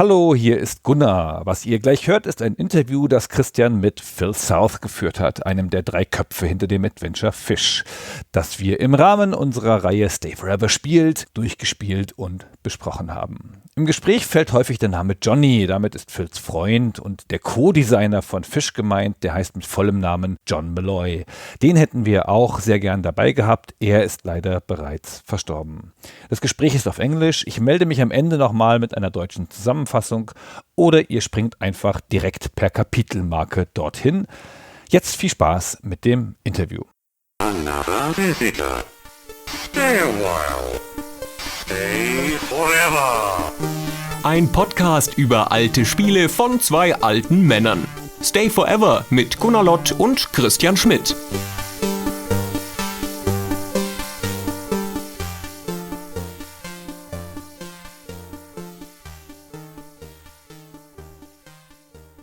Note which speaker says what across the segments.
Speaker 1: Hallo, hier ist Gunnar. Was ihr gleich hört, ist ein Interview, das Christian mit Phil South geführt hat, einem der 3 Köpfe hinter dem Adventure Fish, das wir im Rahmen unserer Reihe Stay Forever spielt, durchgespielt und besprochen haben. Im Gespräch fällt häufig der Name Johnny, damit ist Phils Freund und der Co-Designer von Fish gemeint, der heißt mit vollem Namen John Malloy. Den hätten wir auch sehr gern dabei gehabt, er ist leider bereits verstorben. Das Gespräch ist auf Englisch, ich melde mich am Ende nochmal mit einer deutschen Zusammenfassung oder ihr springt einfach direkt per Kapitelmarke dorthin. Jetzt viel Spaß mit dem Interview.
Speaker 2: Another visitor. Stay a while. Stay forever.
Speaker 3: Ein Podcast über alte Spiele von 2 alten Männern. Stay Forever mit Gunnar Lott und Christian Schmidt.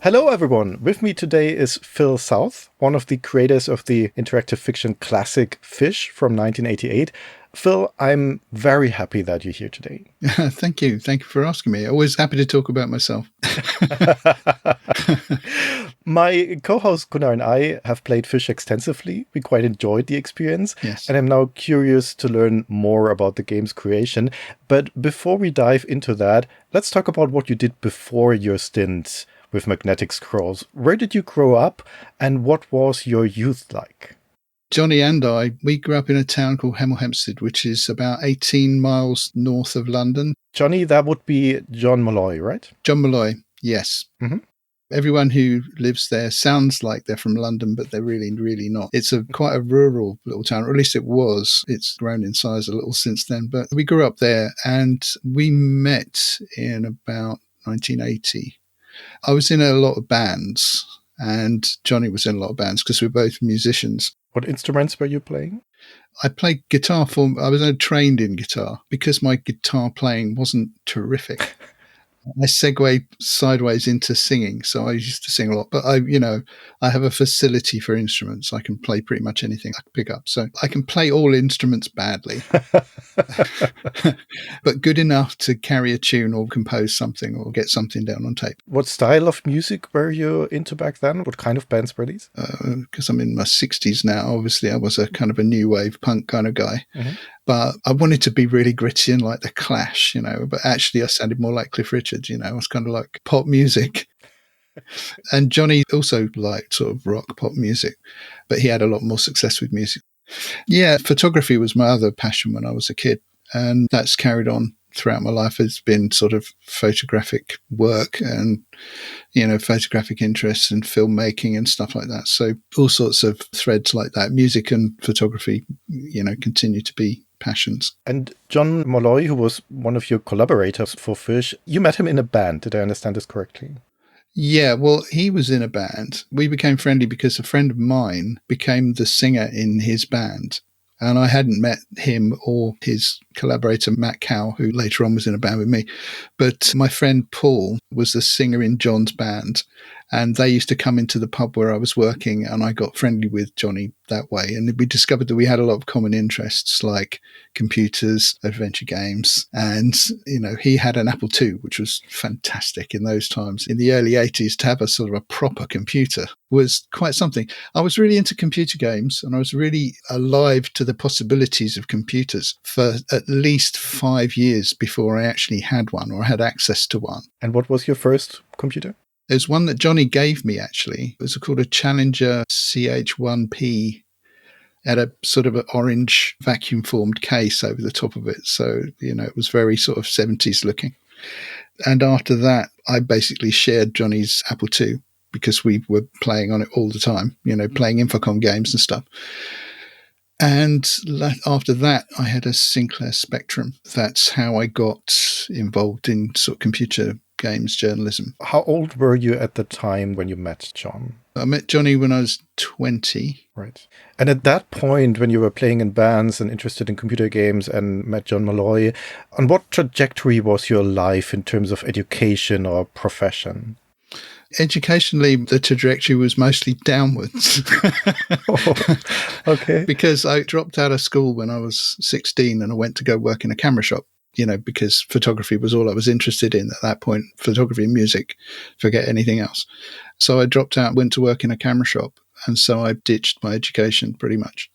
Speaker 4: Hello everyone, with me today is Phil South, one of the creators of the interactive fiction classic Fish from 1988. Phil, I'm very happy that you're here today.
Speaker 5: Thank you. Thank you for asking me. Always happy to talk about myself.
Speaker 4: My co-host Gunnar and I have played Fish extensively. We quite enjoyed the experience.
Speaker 5: Yes.
Speaker 4: And I'm now curious to learn more about the game's creation. But before we dive into that, let's talk about what you did before your stint with Magnetic Scrolls. Where did you grow up and what was your youth like?
Speaker 5: Johnny and I, we grew up in a town called Hemel Hempstead, which is about 18 miles north of London.
Speaker 4: Johnny, that would be John Malloy, right?
Speaker 5: John Malloy, yes.
Speaker 4: Mm-hmm.
Speaker 5: Everyone who lives there sounds like they're from London, but they're really, really not. It's quite a rural little town, or at least it was. It's grown in size a little since then. But we grew up there and we met in about 1980. I was in a lot of bands and Johnny was in a lot of bands because we're both musicians.
Speaker 4: What instruments were you playing?
Speaker 5: I played guitar I was trained in guitar because my guitar playing wasn't terrific. I segued sideways into singing, so I used to sing a lot. But I have a facility for instruments. I can play pretty much anything I can pick up. So I can play all instruments badly, but good enough to carry a tune or compose something or get something down on tape.
Speaker 4: What style of music were you into back then? What kind of bands were these?
Speaker 5: Because I'm in my 60s now, obviously I was a kind of a new wave punk kind of guy.
Speaker 4: Mm-hmm.
Speaker 5: But I wanted to be really gritty and like The Clash, but actually I sounded more like Cliff Richard, I was kind of like pop music. And Johnny also liked sort of rock pop music, but he had a lot more success with music. Yeah, photography was my other passion when I was a kid, and that's carried on throughout my life. It's been sort of photographic work and, photographic interests and filmmaking and stuff like that. So all sorts of threads like that, music and photography, continue to be passions.
Speaker 4: And John Malloy, who was one of your collaborators for Fish, you met him in a band. Did I understand this correctly?
Speaker 5: Yeah, well, he was in a band. We became friendly because a friend of mine became the singer in his band. And I hadn't met him or his collaborator, Matt Cow, who later on was in a band with me. But my friend Paul was the singer in John's band. And they used to come into the pub where I was working, and I got friendly with Johnny that way. And we discovered that we had a lot of common interests like computers, adventure games. And, he had an Apple II, which was fantastic in those times. In the early 80s, to have a sort of a proper computer was quite something. I was really into computer games, and I was really alive to the possibilities of computers for at least 5 years before I actually had one or had access to one.
Speaker 4: And what was your first computer?
Speaker 5: There's one that Johnny gave me, actually. It was called a Challenger CH1P. Had a sort of an orange vacuum-formed case over the top of it. So, it was very sort of 70s looking. And after that, I basically shared Johnny's Apple II because we were playing on it all the time, playing Infocom games and stuff. And after that, I had a Sinclair Spectrum. That's how I got involved in sort of computer games journalism.
Speaker 4: How old were you at the time when you met John?
Speaker 5: I met Johnny when I was 20.
Speaker 4: Right. And at that point, when you were playing in bands and interested in computer games and met John Malloy, on what trajectory was your life in terms of education or profession?
Speaker 5: Educationally, the trajectory was mostly downwards.
Speaker 4: Oh, okay.
Speaker 5: Because I dropped out of school when I was 16 and I went to go work in a camera shop. because photography was all I was interested in at that point, photography and music, forget anything else. So I dropped out, went to work in a camera shop. And so I ditched my education pretty much.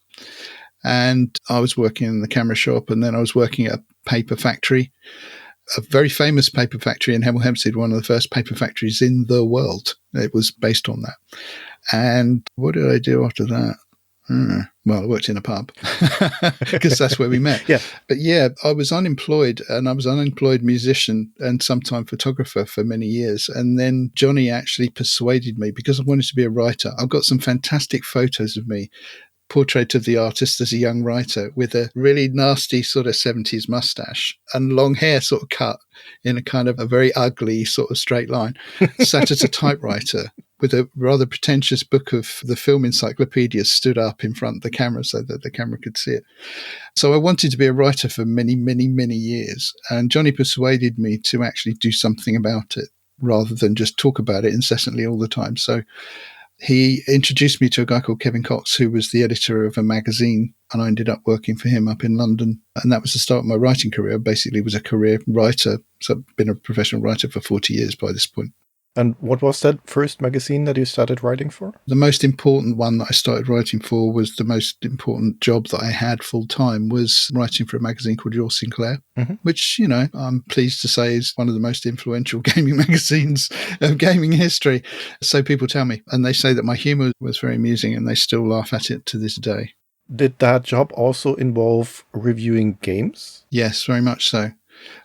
Speaker 5: And I was working in the camera shop, and then I was working at a paper factory, a very famous paper factory in Hemel Hempstead, one of the first paper factories in the world. It was based on that. And what did I do after that? Well, I worked in a pub because that's where we met.
Speaker 4: Yeah.
Speaker 5: But yeah, I was unemployed, and I was an unemployed musician and sometime photographer for many years. And then Johnny actually persuaded me, because I wanted to be a writer. I've got some fantastic photos of me, portrait of the artist as a young writer with a really nasty sort of 70s mustache and long hair sort of cut in a kind of a very ugly sort of straight line, sat at a typewriter with a rather pretentious book of the film encyclopedia stood up in front of the camera so that the camera could see it. So I wanted to be a writer for many, many, many years. And Johnny persuaded me to actually do something about it rather than just talk about it incessantly all the time. So he introduced me to a guy called Kevin Cox, who was the editor of a magazine, and I ended up working for him up in London. And that was the start of my writing career. I basically was a career writer. So I've been a professional writer for 40 years by this point.
Speaker 4: And what was that first magazine that you started writing for?
Speaker 5: The most important one that I started writing for was the most important job that I had full time, was writing for a magazine called Your Sinclair, which, I'm pleased to say is one of the most influential gaming magazines of gaming history. So people tell me, and they say that my humor was very amusing, and they still laugh at it to this day.
Speaker 4: Did that job also involve reviewing games?
Speaker 5: Yes, very much so.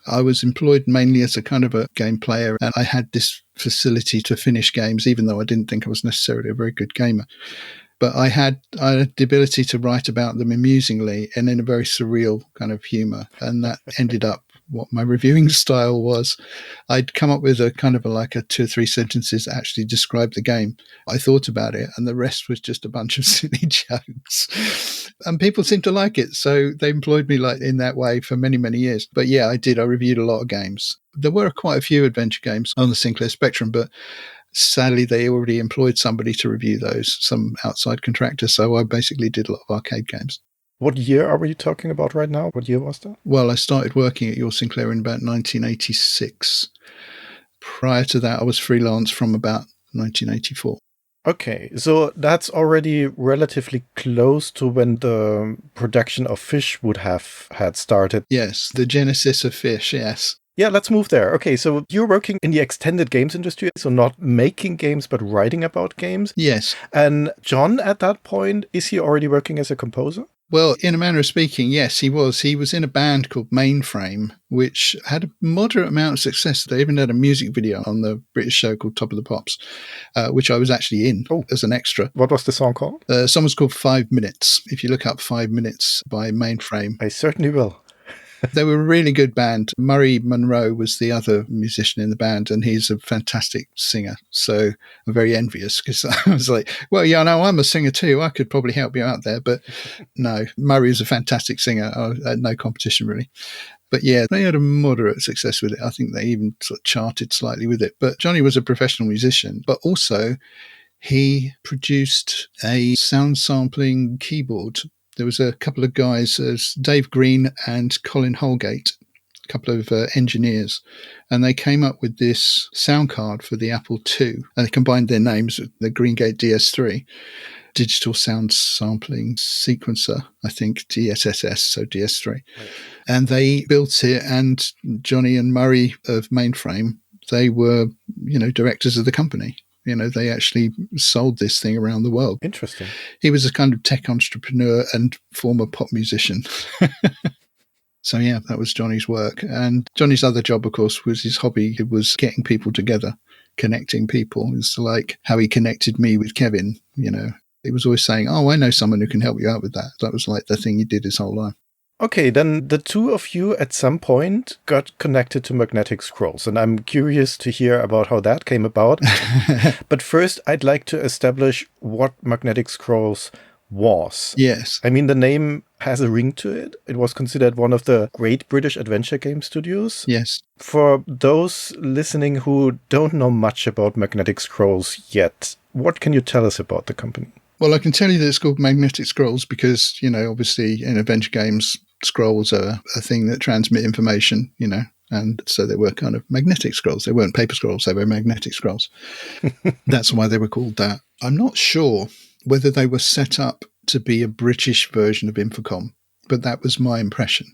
Speaker 5: I was employed mainly as a kind of a game player, and I had this facility to finish games, even though I didn't think I was necessarily a very good gamer. But I had the ability to write about them amusingly and in a very surreal kind of humor. And that ended up what my reviewing style was. I'd come up with a kind of a 2 or 3 sentences that actually described the game. I thought about it, and the rest was just a bunch of silly jokes. And people seemed to like it. So they employed me in that way for many, many years. But yeah, I did. I reviewed a lot of games. There were quite a few adventure games on the Sinclair spectrum, but sadly, they already employed somebody to review those, some outside contractor. So I basically did a lot of arcade games.
Speaker 4: What year are we talking about right now? What year was that?
Speaker 5: Well, I started working at Your Sinclair in about 1986. Prior to that, I was freelance from about 1984.
Speaker 4: Okay, so that's already relatively close to when the production of Fish would have had started.
Speaker 5: Yes, the genesis of Fish, yes.
Speaker 4: Yeah, let's move there. Okay, so you're working in the extended games industry, so not making games, but writing about games.
Speaker 5: Yes.
Speaker 4: And John, at that point, is he already working as a composer?
Speaker 5: Well, in a manner of speaking, yes, he was. He was in a band called Mainframe, which had a moderate amount of success. They even had a music video on the British show called Top of the Pops, which I was actually in as an extra.
Speaker 4: What was the song called?
Speaker 5: The song was called 5 Minutes. If you look up 5 Minutes by Mainframe.
Speaker 4: I certainly will.
Speaker 5: They were a really good band. Murray Monroe was the other musician in the band, and he's a fantastic singer. So I'm very envious, because I was like, well, yeah, no, I'm a singer too. I could probably help you out there. But no, Murray was a fantastic singer. I had no competition, really. But yeah, they had a moderate success with it. I think they even sort of charted slightly with it. But Johnny was a professional musician, but also he produced a sound sampling keyboard. There was a couple of guys, Dave Green and Colin Holgate, a couple of engineers, and they came up with this sound card for the Apple II, and they combined their names with the Greengate DS3, digital sound sampling sequencer, I think, DSSS, so DS3. Right. And they built it, and Johnny and Murray of Mainframe, they were, directors of the company. They actually sold this thing around the world.
Speaker 4: Interesting.
Speaker 5: He was a kind of tech entrepreneur and former pop musician. So, yeah, that was Johnny's work. And Johnny's other job, of course, was his hobby. It was getting people together, connecting people. It's like how he connected me with Kevin. He was always saying, oh, I know someone who can help you out with that. That was like the thing he did his whole life.
Speaker 4: Okay, then the two of you at some point got connected to Magnetic Scrolls, and I'm curious to hear about how that came about. But first, I'd like to establish what Magnetic Scrolls was.
Speaker 5: Yes.
Speaker 4: I mean, the name has a ring to it. It was considered one of the great British adventure game studios.
Speaker 5: Yes.
Speaker 4: For those listening who don't know much about Magnetic Scrolls yet, what can you tell us about the company?
Speaker 5: Well, I can tell you that it's called Magnetic Scrolls because, obviously in adventure games, scrolls are a thing that transmit information, and so they were kind of magnetic scrolls. They weren't paper scrolls, they were magnetic scrolls. That's why they were called that. I'm not sure whether they were set up to be a British version of Infocom, but that was my impression.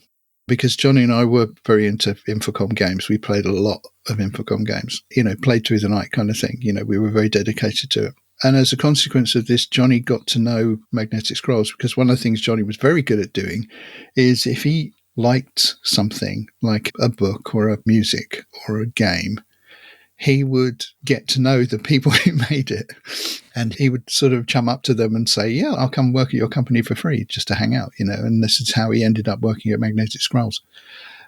Speaker 5: Because Johnny and I were very into Infocom games. We played a lot of Infocom games, played through the night kind of thing. We were very dedicated to it. And as a consequence of this, Johnny got to know magnetic scrolls, because one of the things Johnny was very good at doing is if he liked something like a book or a music or a game, he would get to know the people who made it, and he would sort of chum up to them and say, yeah, I'll come work at your company for free just to hang out, and this is how he ended up working at Magnetic Scrolls.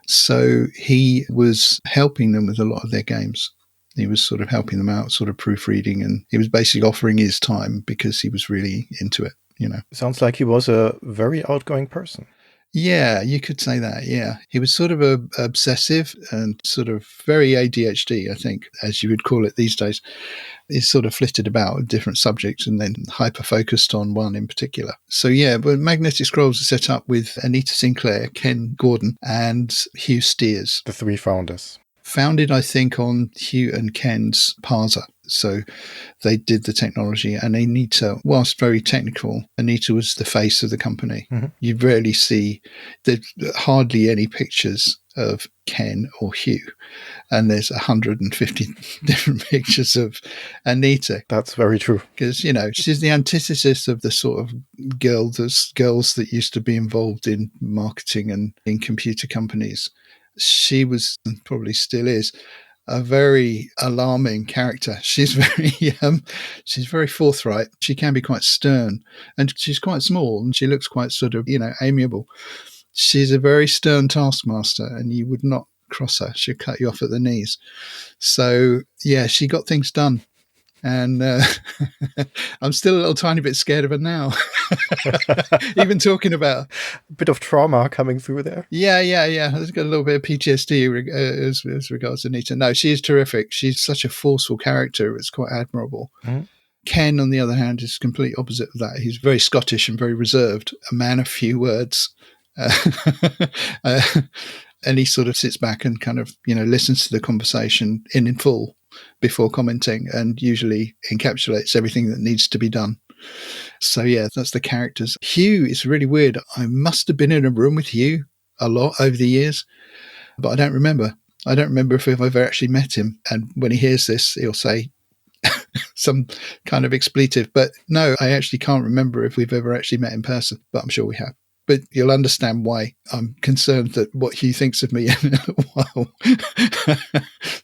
Speaker 5: So he was helping them with a lot of their games. He was sort of helping them out, sort of proofreading, and he was basically offering his time because he was really into it,
Speaker 4: Sounds like he was a very outgoing person.
Speaker 5: Yeah, you could say that, yeah. He was sort of obsessive and sort of very ADHD, I think, as you would call it these days. He sort of flitted about with different subjects and then hyper-focused on one in particular. So, yeah, but Magnetic Scrolls are set up with Anita Sinclair, Ken Gordon, and Hugh Steers.
Speaker 4: The three founders.
Speaker 5: Founded, I think, on Hugh and Ken's parser. So they did the technology, and Anita, whilst very technical, Anita was the face of the company. Mm-hmm. You rarely see, there's hardly any pictures of Ken or Hugh, and there's 150 different pictures of Anita.
Speaker 4: That's very true.
Speaker 5: Because, she's the antithesis of the sort of girls that used to be involved in marketing and in computer companies. She was, and probably still is, a very alarming character. She's very forthright. She can be quite stern, and she's quite small, and she looks quite sort of, amiable. She's a very stern taskmaster, and you would not cross her. She'll cut you off at the knees. So, yeah, she got things done. And I'm still a little tiny bit scared of her now. Even talking about
Speaker 4: a bit of trauma coming through there.
Speaker 5: Yeah. There's got a little bit of PTSD as regards to Anita. No, she is terrific. She's such a forceful character. It's quite admirable. Mm-hmm. Ken, on the other hand, is complete opposite of that. He's very Scottish and very reserved, a man of few words. And he sort of sits back and kind of, listens to the conversation in full before commenting, and usually encapsulates everything that needs to be done. So, yeah, that's the characters. Hugh is really weird. I must have been in a room with Hugh a lot over the years, but I don't remember. I don't remember if I've ever actually met him. And when he hears this, he'll say some kind of expletive. But no, I actually can't remember if we've ever actually met in person, but I'm sure we have. But you'll understand why I'm concerned that what Hugh thinks of me in a while.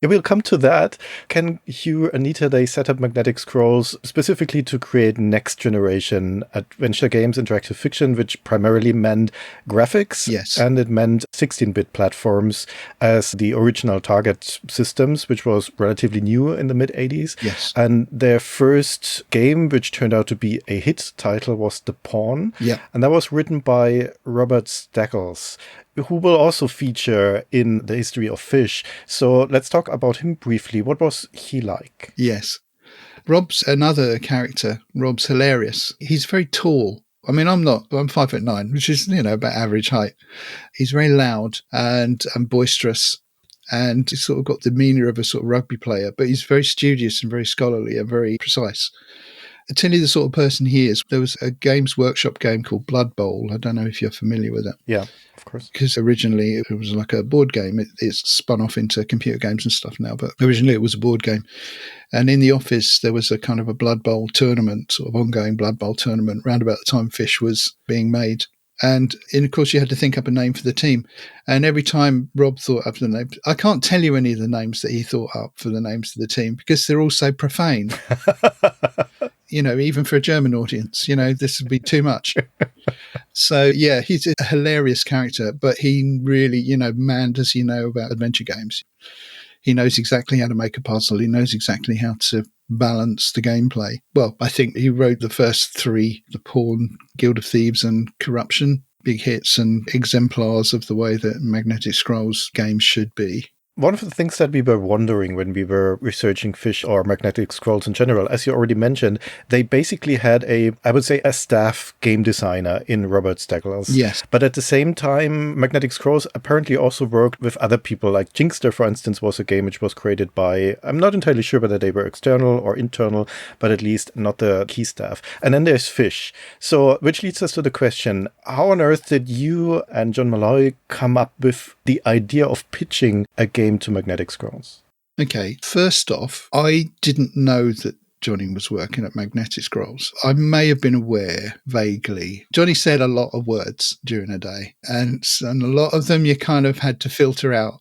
Speaker 4: Yeah, we'll come to that. Ken, Hugh, Anita, they set up Magnetic Scrolls specifically to create next generation adventure games, interactive fiction, which primarily meant graphics.
Speaker 5: Yes.
Speaker 4: And it meant 16-bit platforms as the original target systems, which was relatively new in the mid-'80s.
Speaker 5: Yes.
Speaker 4: And their first game, which turned out to be a hit title, was The Pawn.
Speaker 5: Yeah.
Speaker 4: And that was written by Robert Stackles, who will also feature in the history of Fish. So let's talk about him briefly. What was he like?
Speaker 5: Yes. Rob's another character. Rob's hilarious. He's very tall. I mean, I'm not. I'm 5'9", which is, about average height. He's very loud and boisterous, and he's sort of got the demeanour of a sort of rugby player, but he's very studious and very scholarly and very precise. To tell you the sort of person he is, there was a Games Workshop game called Blood Bowl. I don't know if you're familiar with it.
Speaker 4: Yeah, of course.
Speaker 5: Because originally it was like a board game. It's spun off into computer games and stuff now, but originally it was a board game. And in the office, there was a kind of a Blood Bowl tournament, sort of ongoing Blood Bowl tournament, round about the time Fish was being made. And of course, you had to think up a name for the team. And every time Rob thought up the name, I can't tell you any of the names that he thought up for the names of the team because they're all so profane. Even for a German audience, this would be too much. So, yeah, he's a hilarious character, but he really, man, does he know about adventure games. He knows exactly how to make a puzzle. He knows exactly how to balance the gameplay. Well, I think he wrote the first three, The Pawn, Guild of Thieves and Corruption, big hits and exemplars of the way that Magnetic Scrolls games should be.
Speaker 4: One of the things that we were wondering when we were researching Fish or magnetic scrolls in general, as you already mentioned, they basically had a staff game designer in Robert Staggles.
Speaker 5: Yes.
Speaker 4: But at the same time, magnetic scrolls apparently also worked with other people. Like Jinkster, for instance, was a game which was created by, I'm not entirely sure whether they were external or internal, but at least not the key staff. And then there's Fish. So, which leads us to the question, how on earth did you and John Malloy come up with the idea of pitching a game to magnetic scrolls?
Speaker 5: Okay, first off, I didn't know that Johnny was working at Magnetic Scrolls. I may have been aware vaguely. Johnny said a lot of words during a day, and a lot of them you kind of had to filter out,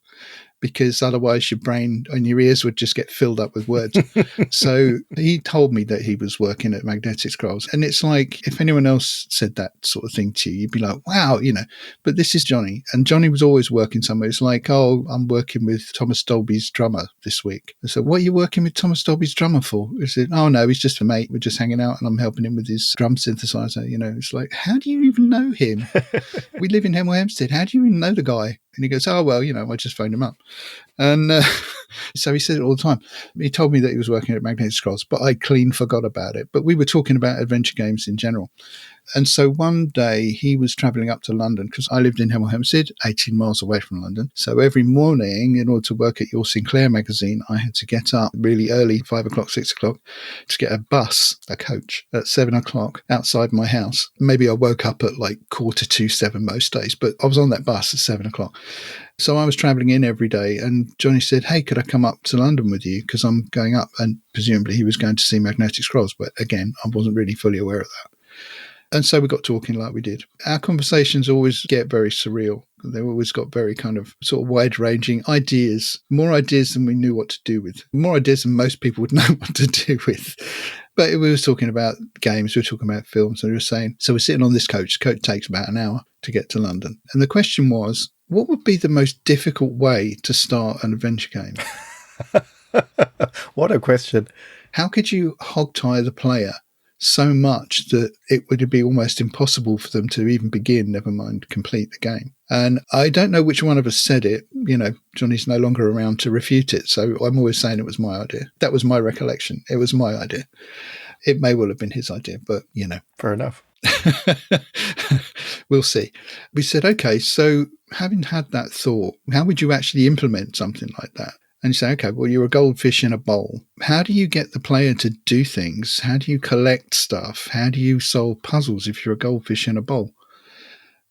Speaker 5: because otherwise your brain and your ears would just get filled up with words. So he told me that he was working at Magnetic Scrolls. And it's like, if anyone else said that sort of thing to you, you'd be like, wow, but this is Johnny. And Johnny was always working somewhere. It's like, oh, I'm working with Thomas Dolby's drummer this week. I said, what are you working with Thomas Dolby's drummer for? He said, oh, no, he's just a mate. We're just hanging out and I'm helping him with his drum synthesizer. It's like, how do you even know him? We live in Hemel Hempstead. How do you even know the guy? And he goes, oh, well, I just phoned him up. And so he said it all the time. He told me that he was working at Magnetic Scrolls, but I clean forgot about it. But we were talking about adventure games in general. And so one day he was travelling up to London, because I lived in Hemel Hempstead, 18 miles away from London. So every morning, in order to work at your Sinclair magazine, I had to get up really early, 5 o'clock, 6 o'clock, to get a coach, at 7 o'clock outside my house. Maybe I woke up at like 6:45 most days, but I was on that bus at 7 o'clock. So I was travelling in every day, and Johnny said, hey, could I come up to London with you? Because I'm going up. And presumably he was going to see Magnetic Scrolls. But again, I wasn't really fully aware of that. And so we got talking like we did. Our conversations always get very surreal. They always got very kind of sort of wide-ranging ideas, more ideas than we knew what to do with, more ideas than most people would know what to do with. But we were talking about games, we were talking about films, and we were saying, so we're sitting on this coach. The coach takes about an hour to get to London. And the question was, what would be the most difficult way to start an adventure game?
Speaker 4: What a question.
Speaker 5: How could you hogtie the player so much that it would be almost impossible for them to even begin, never mind complete the game? And I don't know which one of us said it. Johnny's no longer around to refute it. So I'm always saying it was my idea. That was my recollection. It was my idea. It may well have been his idea, but,
Speaker 4: Fair enough.
Speaker 5: We'll see. We said, okay, so having had that thought, how would you actually implement something like that? And you say, okay, well, you're a goldfish in a bowl. How do you get the player to do things? How do you collect stuff? How do you solve puzzles if you're a goldfish in a bowl?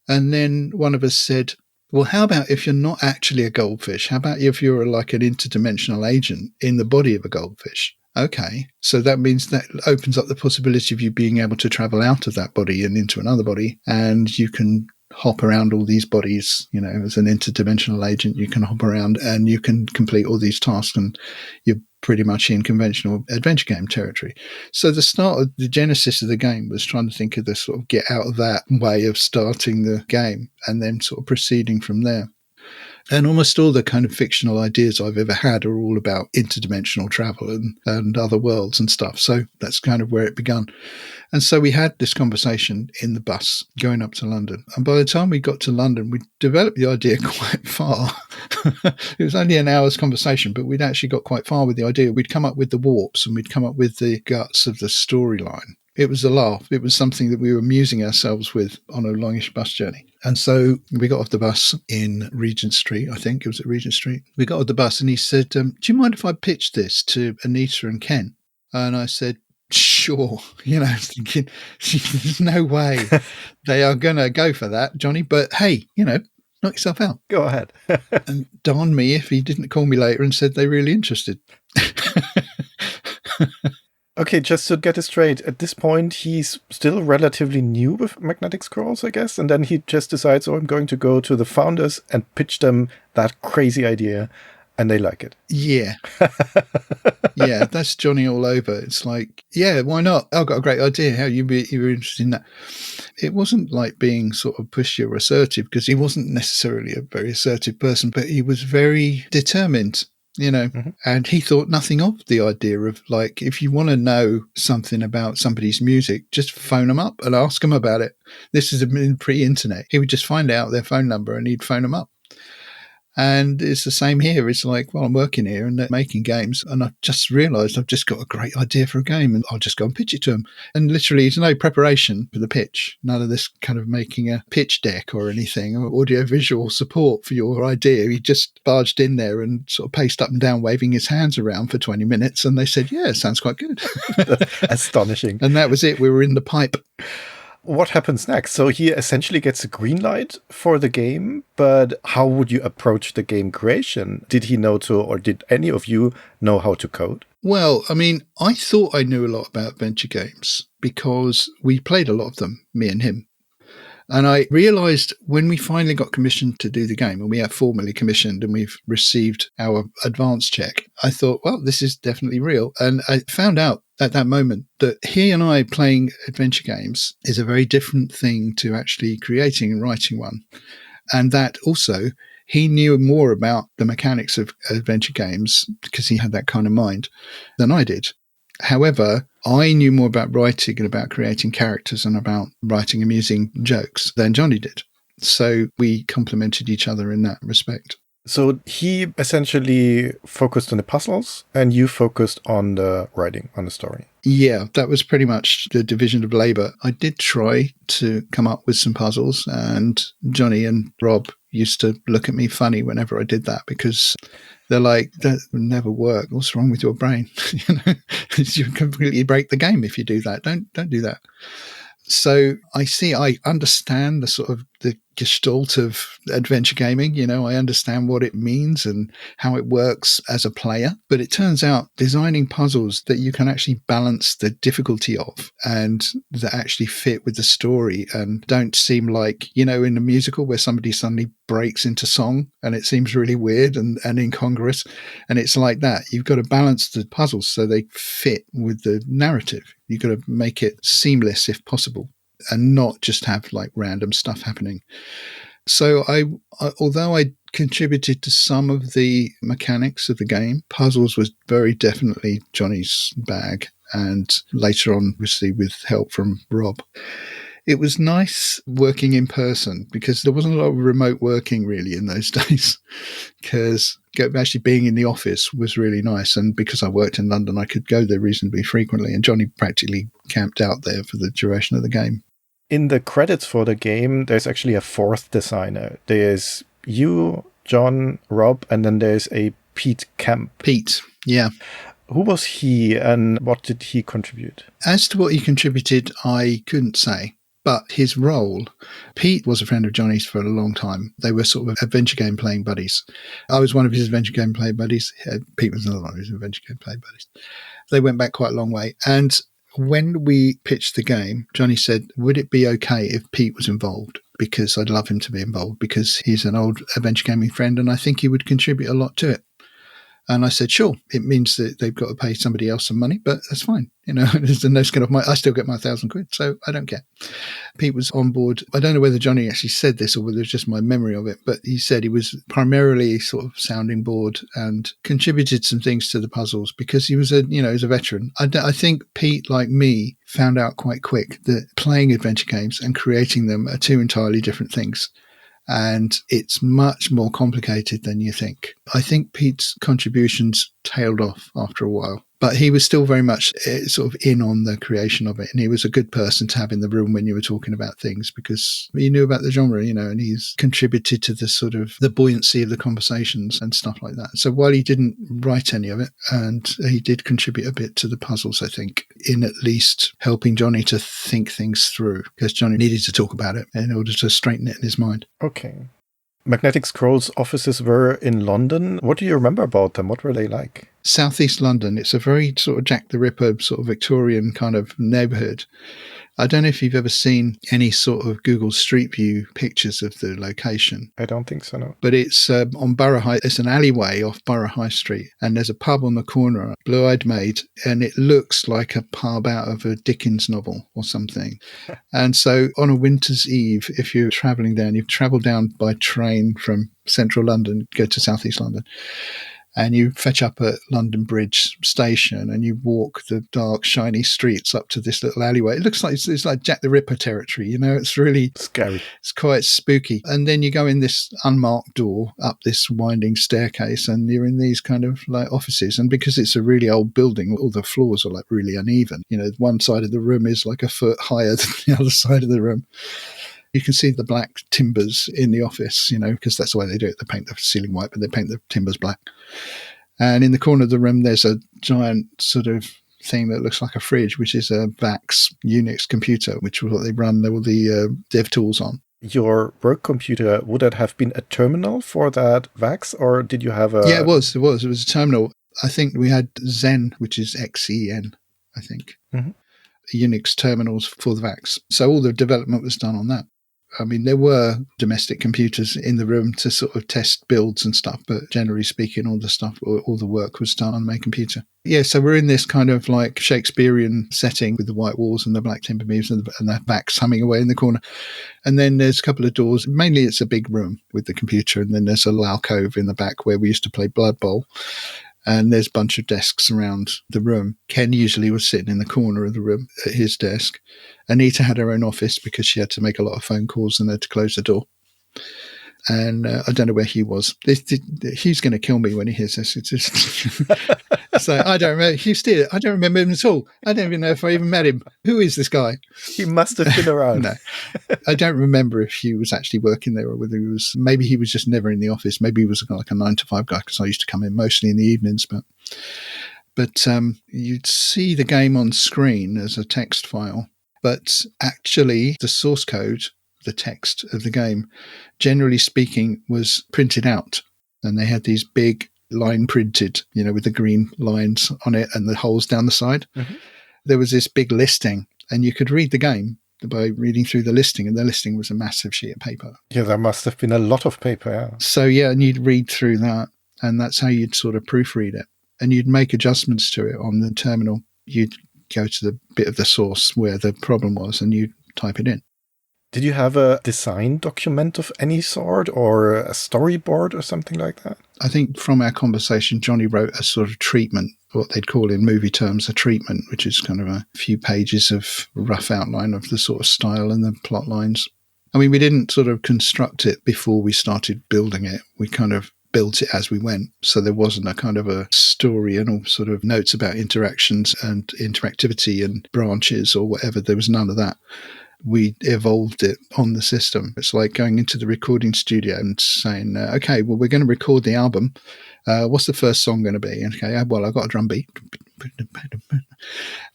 Speaker 5: And then one of us said, well, how about if you're not actually a goldfish? How about if you're like an interdimensional agent in the body of a goldfish? Okay, so that means that opens up the possibility of you being able to travel out of that body and into another body, and you can hop around all these bodies. As an interdimensional agent, you can hop around and you can complete all these tasks, and you're pretty much in conventional adventure game territory. So the start of the genesis of the game was trying to think of the sort of get out of that way of starting the game and then sort of proceeding from there. And almost all the kind of fictional ideas I've ever had are all about interdimensional travel and other worlds and stuff. So that's kind of where it began. And so we had this conversation in the bus going up to London. And by the time we got to London, we developed the idea quite far. It was only an hour's conversation, but we'd actually got quite far with the idea. We'd come up with the warps and we'd come up with the guts of the storyline. It was a laugh. It was something that we were amusing ourselves with on a longish bus journey. And so we got off the bus in Regent Street, I think it was at Regent Street. We got off the bus and he said, do you mind if I pitch this to Anita and Ken? And I said, sure. Thinking, there's no way they are going to go for that, Johnny. But hey, knock yourself out.
Speaker 4: Go ahead.
Speaker 5: And darn me if he didn't call me later and said they're really interested.
Speaker 4: Okay, just to get it straight, at this point, he's still relatively new with Magnetic Scrolls, I guess, and then he just decides, I'm going to go to the founders and pitch them that crazy idea, and they like it.
Speaker 5: Yeah. Yeah, that's Johnny all over. It's like, yeah, why not? I've got a great idea. How you were interested in that? It wasn't like being sort of pushy or assertive, because he wasn't necessarily a very assertive person, but he was very determined. And he thought nothing of the idea of, like, if you want to know something about somebody's music, just phone them up and ask them about it. This is in pre-internet. He would just find out their phone number and he'd phone them up. And it's the same here. It's like, well, I'm working here and they're making games. And I've just realised I've just got a great idea for a game and I'll just go and pitch it to them. And literally, there's no preparation for the pitch. None of this kind of making a pitch deck or anything, or audio-visual support for your idea. He just barged in there and sort of paced up and down, waving his hands around for 20 minutes. And they said, yeah, sounds quite good.
Speaker 4: Astonishing.
Speaker 5: And that was it. We were in the pipe.
Speaker 4: What happens next? So he essentially gets a green light for the game, but how would you approach the game creation? Did he know to, or did any of you know how to code?
Speaker 5: Well, I mean, I thought I knew a lot about adventure games because we played a lot of them, me and him. And I realised when we finally got commissioned to do the game, and we are formally commissioned and we've received our advance check, I thought, well, this is definitely real. And I found out at that moment that he and I playing adventure games is a very different thing to actually creating and writing one. And that also, he knew more about the mechanics of adventure games because he had that kind of mind than I did. However, I knew more about writing and about creating characters and about writing amusing jokes than Johnny did. So we complemented each other in that respect.
Speaker 4: So he essentially focused on the puzzles and you focused on the writing, on the story.
Speaker 5: Yeah, that was pretty much the division of labor. I did try to come up with some puzzles, and Johnny and Rob used to look at me funny whenever I did that because they're like, that will never work. What's wrong with your brain? You completely break the game if you do that. Don't do that. So I understand the sort of the gestalt of adventure gaming. You know, I understand what it means and how it works as a player. But it turns out designing puzzles that you can actually balance the difficulty of and that actually fit with the story and don't seem like, you know, in a musical where somebody suddenly breaks into song and it seems really weird and incongruous. And it's like that. You've got to balance the puzzles so they fit with the narrative. You've got to make it seamless if possible and not just have like random stuff happening. So although I contributed to some of the mechanics of the game, puzzles was very definitely Johnny's bag, and later on, obviously, with help from Rob. It was nice working in person because there wasn't a lot of remote working really in those days, because actually being in the office was really nice. And because I worked in London, I could go there reasonably frequently, and Johnny practically camped out there for the duration of the game.
Speaker 4: In the credits for the game, there's actually a fourth designer. There's you, John, Rob, and then there's a Pete Kemp.
Speaker 5: Pete, yeah.
Speaker 4: Who was he and what did he contribute?
Speaker 5: As to what he contributed, I couldn't say. But his role, Pete was a friend of Johnny's for a long time. They were sort of adventure game playing buddies. I was one of his adventure game play buddies. Pete was another one of his adventure game play buddies. They went back quite a long way. And when we pitched the game, Johnny said, would it be okay if Pete was involved? Because I'd love him to be involved because he's an old adventure gaming friend and I think he would contribute a lot to it. And I said, sure, it means that they've got to pay somebody else some money, but that's fine. You know, there's no skin off I still get my £1,000, so I don't care. Pete was on board. I don't know whether Johnny actually said this or whether it's just my memory of it, but he said he was primarily sort of sounding board and contributed some things to the puzzles because he was he was a veteran. I think Pete, like me, found out quite quick that playing adventure games and creating them are two entirely different things. And it's much more complicated than you think. I think Pete's contributions tailed off after a while, but he was still very much sort of in on the creation of it. And he was a good person to have in the room when you were talking about things because he knew about the genre, and he's contributed to the sort of the buoyancy of the conversations and stuff like that. So while he didn't write any of it, and he did contribute a bit to the puzzles, I think, in at least helping Johnny to think things through because Johnny needed to talk about it in order to straighten it in his mind.
Speaker 4: Okay. Magnetic Scroll's offices were in London. What do you remember about them? What were they like?
Speaker 5: Southeast London. It's a very sort of Jack the Ripper sort of Victorian kind of neighbourhood. I don't know if you've ever seen any sort of Google Street View pictures of the location.
Speaker 4: I don't think so, no.
Speaker 5: But it's on Borough High. It's an alleyway off Borough High Street. And there's a pub on the corner, Blue-Eyed Maid, and it looks like a pub out of a Dickens novel or something. And so on a winter's eve, if you're travelling down, you travel down by train from central London, go to southeast London. And you fetch up at London Bridge station and you walk the dark, shiny streets up to this little alleyway. It looks like it's like Jack the Ripper territory, you know, it's really
Speaker 4: Scary.
Speaker 5: It's quite spooky. And then you go in this unmarked door up this winding staircase and you're in these kind of like offices. And because it's a really old building, all the floors are like really uneven. You know, one side of the room is like a foot higher than the other side of the room. You can see the black timbers in the office, you know, because that's the way they do it. They paint the ceiling white, but they paint the timbers black. And in the corner of the room, there's a giant sort of thing that looks like a fridge, which is a VAX Unix computer, which is what they run all the dev tools on.
Speaker 4: Your work computer, would that have been a terminal for that VAX, or did you have a...
Speaker 5: Yeah, it was. It was a terminal. I think we had Xen, which is XEN, I think.
Speaker 4: Mm-hmm.
Speaker 5: Unix terminals for the VAX. So all the development was done on that. I mean, there were domestic computers in the room to sort of test builds and stuff, but generally speaking, all the work was done on the main computer. Yeah, so we're in this kind of like Shakespearean setting with the white walls and the black timber beams and the VAX humming away in the corner. And then there's a couple of doors. Mainly it's a big room with the computer, and then there's a alcove in the back where we used to play Blood Bowl. And there's a bunch of desks around the room. Ken usually was sitting in the corner of the room at his desk. Anita had her own office because she had to make a lot of phone calls and had to close the door. And I don't know where Hugh was. Hugh's going to kill me when he hears this. It's just so I don't remember. Hugh Steele, I don't remember him at all. I don't even know if I even met him. Who is this guy?
Speaker 4: He must have been around.
Speaker 5: No, I don't remember if Hugh was actually working there or whether he was. Maybe he was just never in the office. Maybe he was like a 9-to-5 guy because I used to come in mostly in the evenings. But you'd see the game on screen as a text file, but actually the source code, the text of the game, generally speaking, was printed out, and they had these big line printed, you know, with the green lines on it and the holes down the side. Mm-hmm. There was this big listing, and you could read the game by reading through the listing, and the listing was a massive sheet of paper.
Speaker 4: Yeah, there must have been a lot of paper. Yeah.
Speaker 5: So yeah, and you'd read through that, and that's how you'd sort of proofread it, and you'd make adjustments to it on the terminal. You'd go to the bit of the source where the problem was, and you'd type it in.
Speaker 4: Did you have a design document of any sort or a storyboard or something like that?
Speaker 5: I think from our conversation, Johnny wrote a sort of treatment, what they'd call in movie terms a treatment, which is kind of a few pages of rough outline of the sort of style and the plot lines. I mean, we didn't sort of construct it before we started building it. We kind of built it as we went. So there wasn't a kind of a story and all sort of notes about interactions and interactivity and branches or whatever. There was none of that. We evolved it on the system. It's like going into the recording studio and saying, okay, well, we're going to record the album. What's the first song going to be? Okay, well, I've got a drum beat.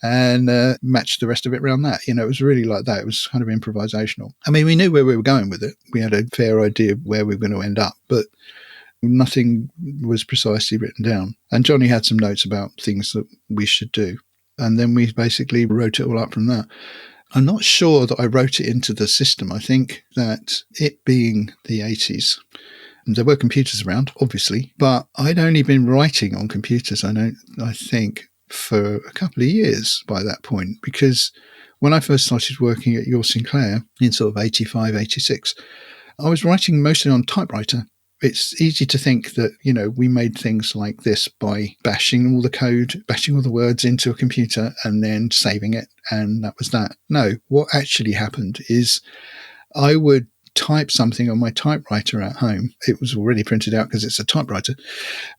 Speaker 5: And match the rest of it around that. You know, it was really like that. It was kind of improvisational. I mean, we knew where we were going with it. We had a fair idea of where we were going to end up, but nothing was precisely written down. And Johnny had some notes about things that we should do. And then we basically wrote it all up from that. I'm not sure that I wrote it into the system. I think that it being the 80s, there were computers around, obviously, but I'd only been writing on computers, I think, for a couple of years by that point, because when I first started working at your Sinclair in sort of 85, 86, I was writing mostly on typewriter. It's easy to think that, you know, we made things like this by bashing all the code, bashing all the words into a computer and then saving it. And that was that. No, what actually happened is I would type something on my typewriter at home. It was already printed out because it's a typewriter.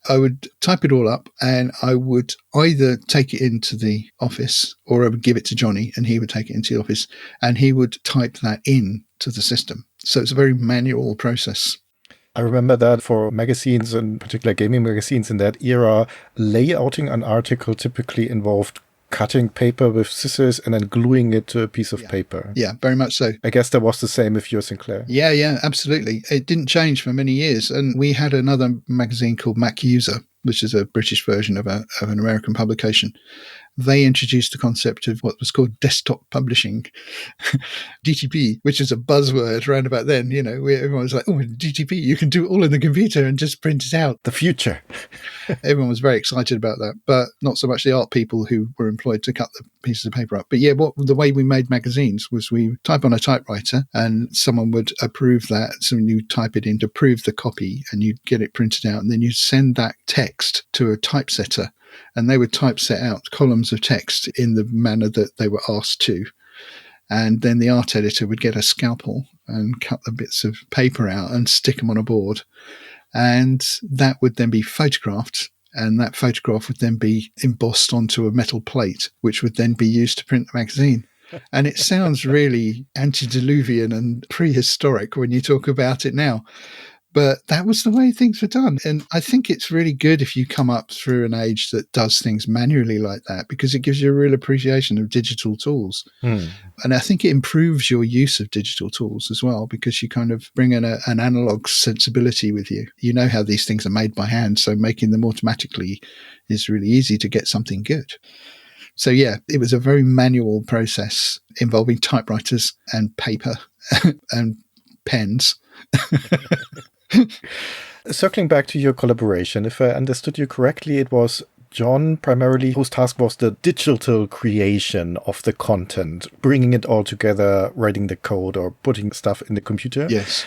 Speaker 5: I would type it all up and I would either take it into the office or I would give it to Johnny and he would take it into the office and he would type that in to the system. So it's a very manual process.
Speaker 4: I remember that for magazines, and particular gaming magazines in that era, layouting an article typically involved cutting paper with scissors and then gluing it to a piece of paper.
Speaker 5: Yeah, very much so.
Speaker 4: I guess that was the same with your Sinclair.
Speaker 5: Yeah, absolutely. It didn't change for many years. And we had another magazine called Mac User, which is a British version of an American publication. they introduced the concept of what was called desktop publishing, DTP, which is a buzzword around about then, where everyone was like, oh, DTP, you can do it all in the computer and just print it out.
Speaker 4: The future.
Speaker 5: Everyone was very excited about that, but not so much the art people who were employed to cut the pieces of paper up. But yeah, the way we made magazines was we type on a typewriter and someone would approve that. So you type it in to approve the copy and you'd get it printed out, and then you'd send that text to a typesetter, and they would typeset out columns of text in the manner that they were asked to. And then the art editor would get a scalpel and cut the bits of paper out and stick them on a board. And that would then be photographed, and that photograph would then be embossed onto a metal plate, which would then be used to print the magazine. And it sounds really antediluvian and prehistoric when you talk about it now. But that was the way things were done. And I think it's really good if you come up through an age that does things manually like that, because it gives you a real appreciation of digital tools. And I think it improves your use of digital tools as well, because you kind of bring in an analog sensibility with you. You know how these things are made by hand, so making them automatically is really easy to get something good. So yeah, it was a very manual process involving typewriters and paper and pens.
Speaker 4: Circling back to your collaboration, if I understood you correctly, it was John primarily whose task was the digital creation of the content, bringing it all together, writing the code or putting stuff in the computer.
Speaker 5: Yes.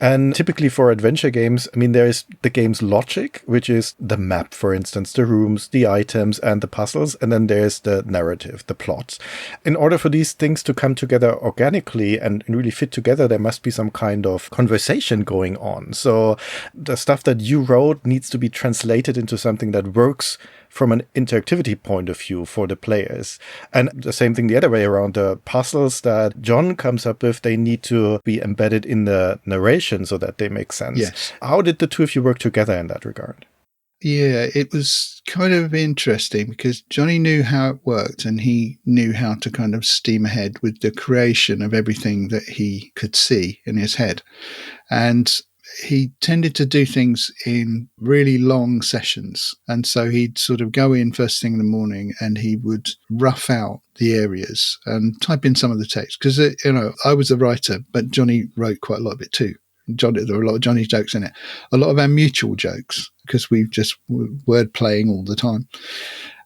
Speaker 4: And typically for adventure games, there is the game's logic, which is the map, for instance, the rooms, the items, and the puzzles. And then there's the narrative, the plots. In order for these things to come together organically and really fit together, there must be some kind of conversation going on. So the stuff that you wrote needs to be translated into something that works from an interactivity point of view for the players. And the same thing the other way around. The puzzles that John comes up with, they need to be embedded in the narration so that they make sense.
Speaker 5: Yes.
Speaker 4: How did the two of you work together in that regard?
Speaker 5: Yeah, it was kind of interesting because Johnny knew how it worked, and he knew how to kind of steam ahead with the creation of everything that he could see in his head. And he tended to do things in really long sessions. And so he'd sort of go in first thing in the morning and he would rough out the areas and type in some of the text. Because, I was a writer, but Johnny wrote quite a lot of it too. There were a lot of Johnny's jokes in it. A lot of our mutual jokes, because we've just word playing all the time.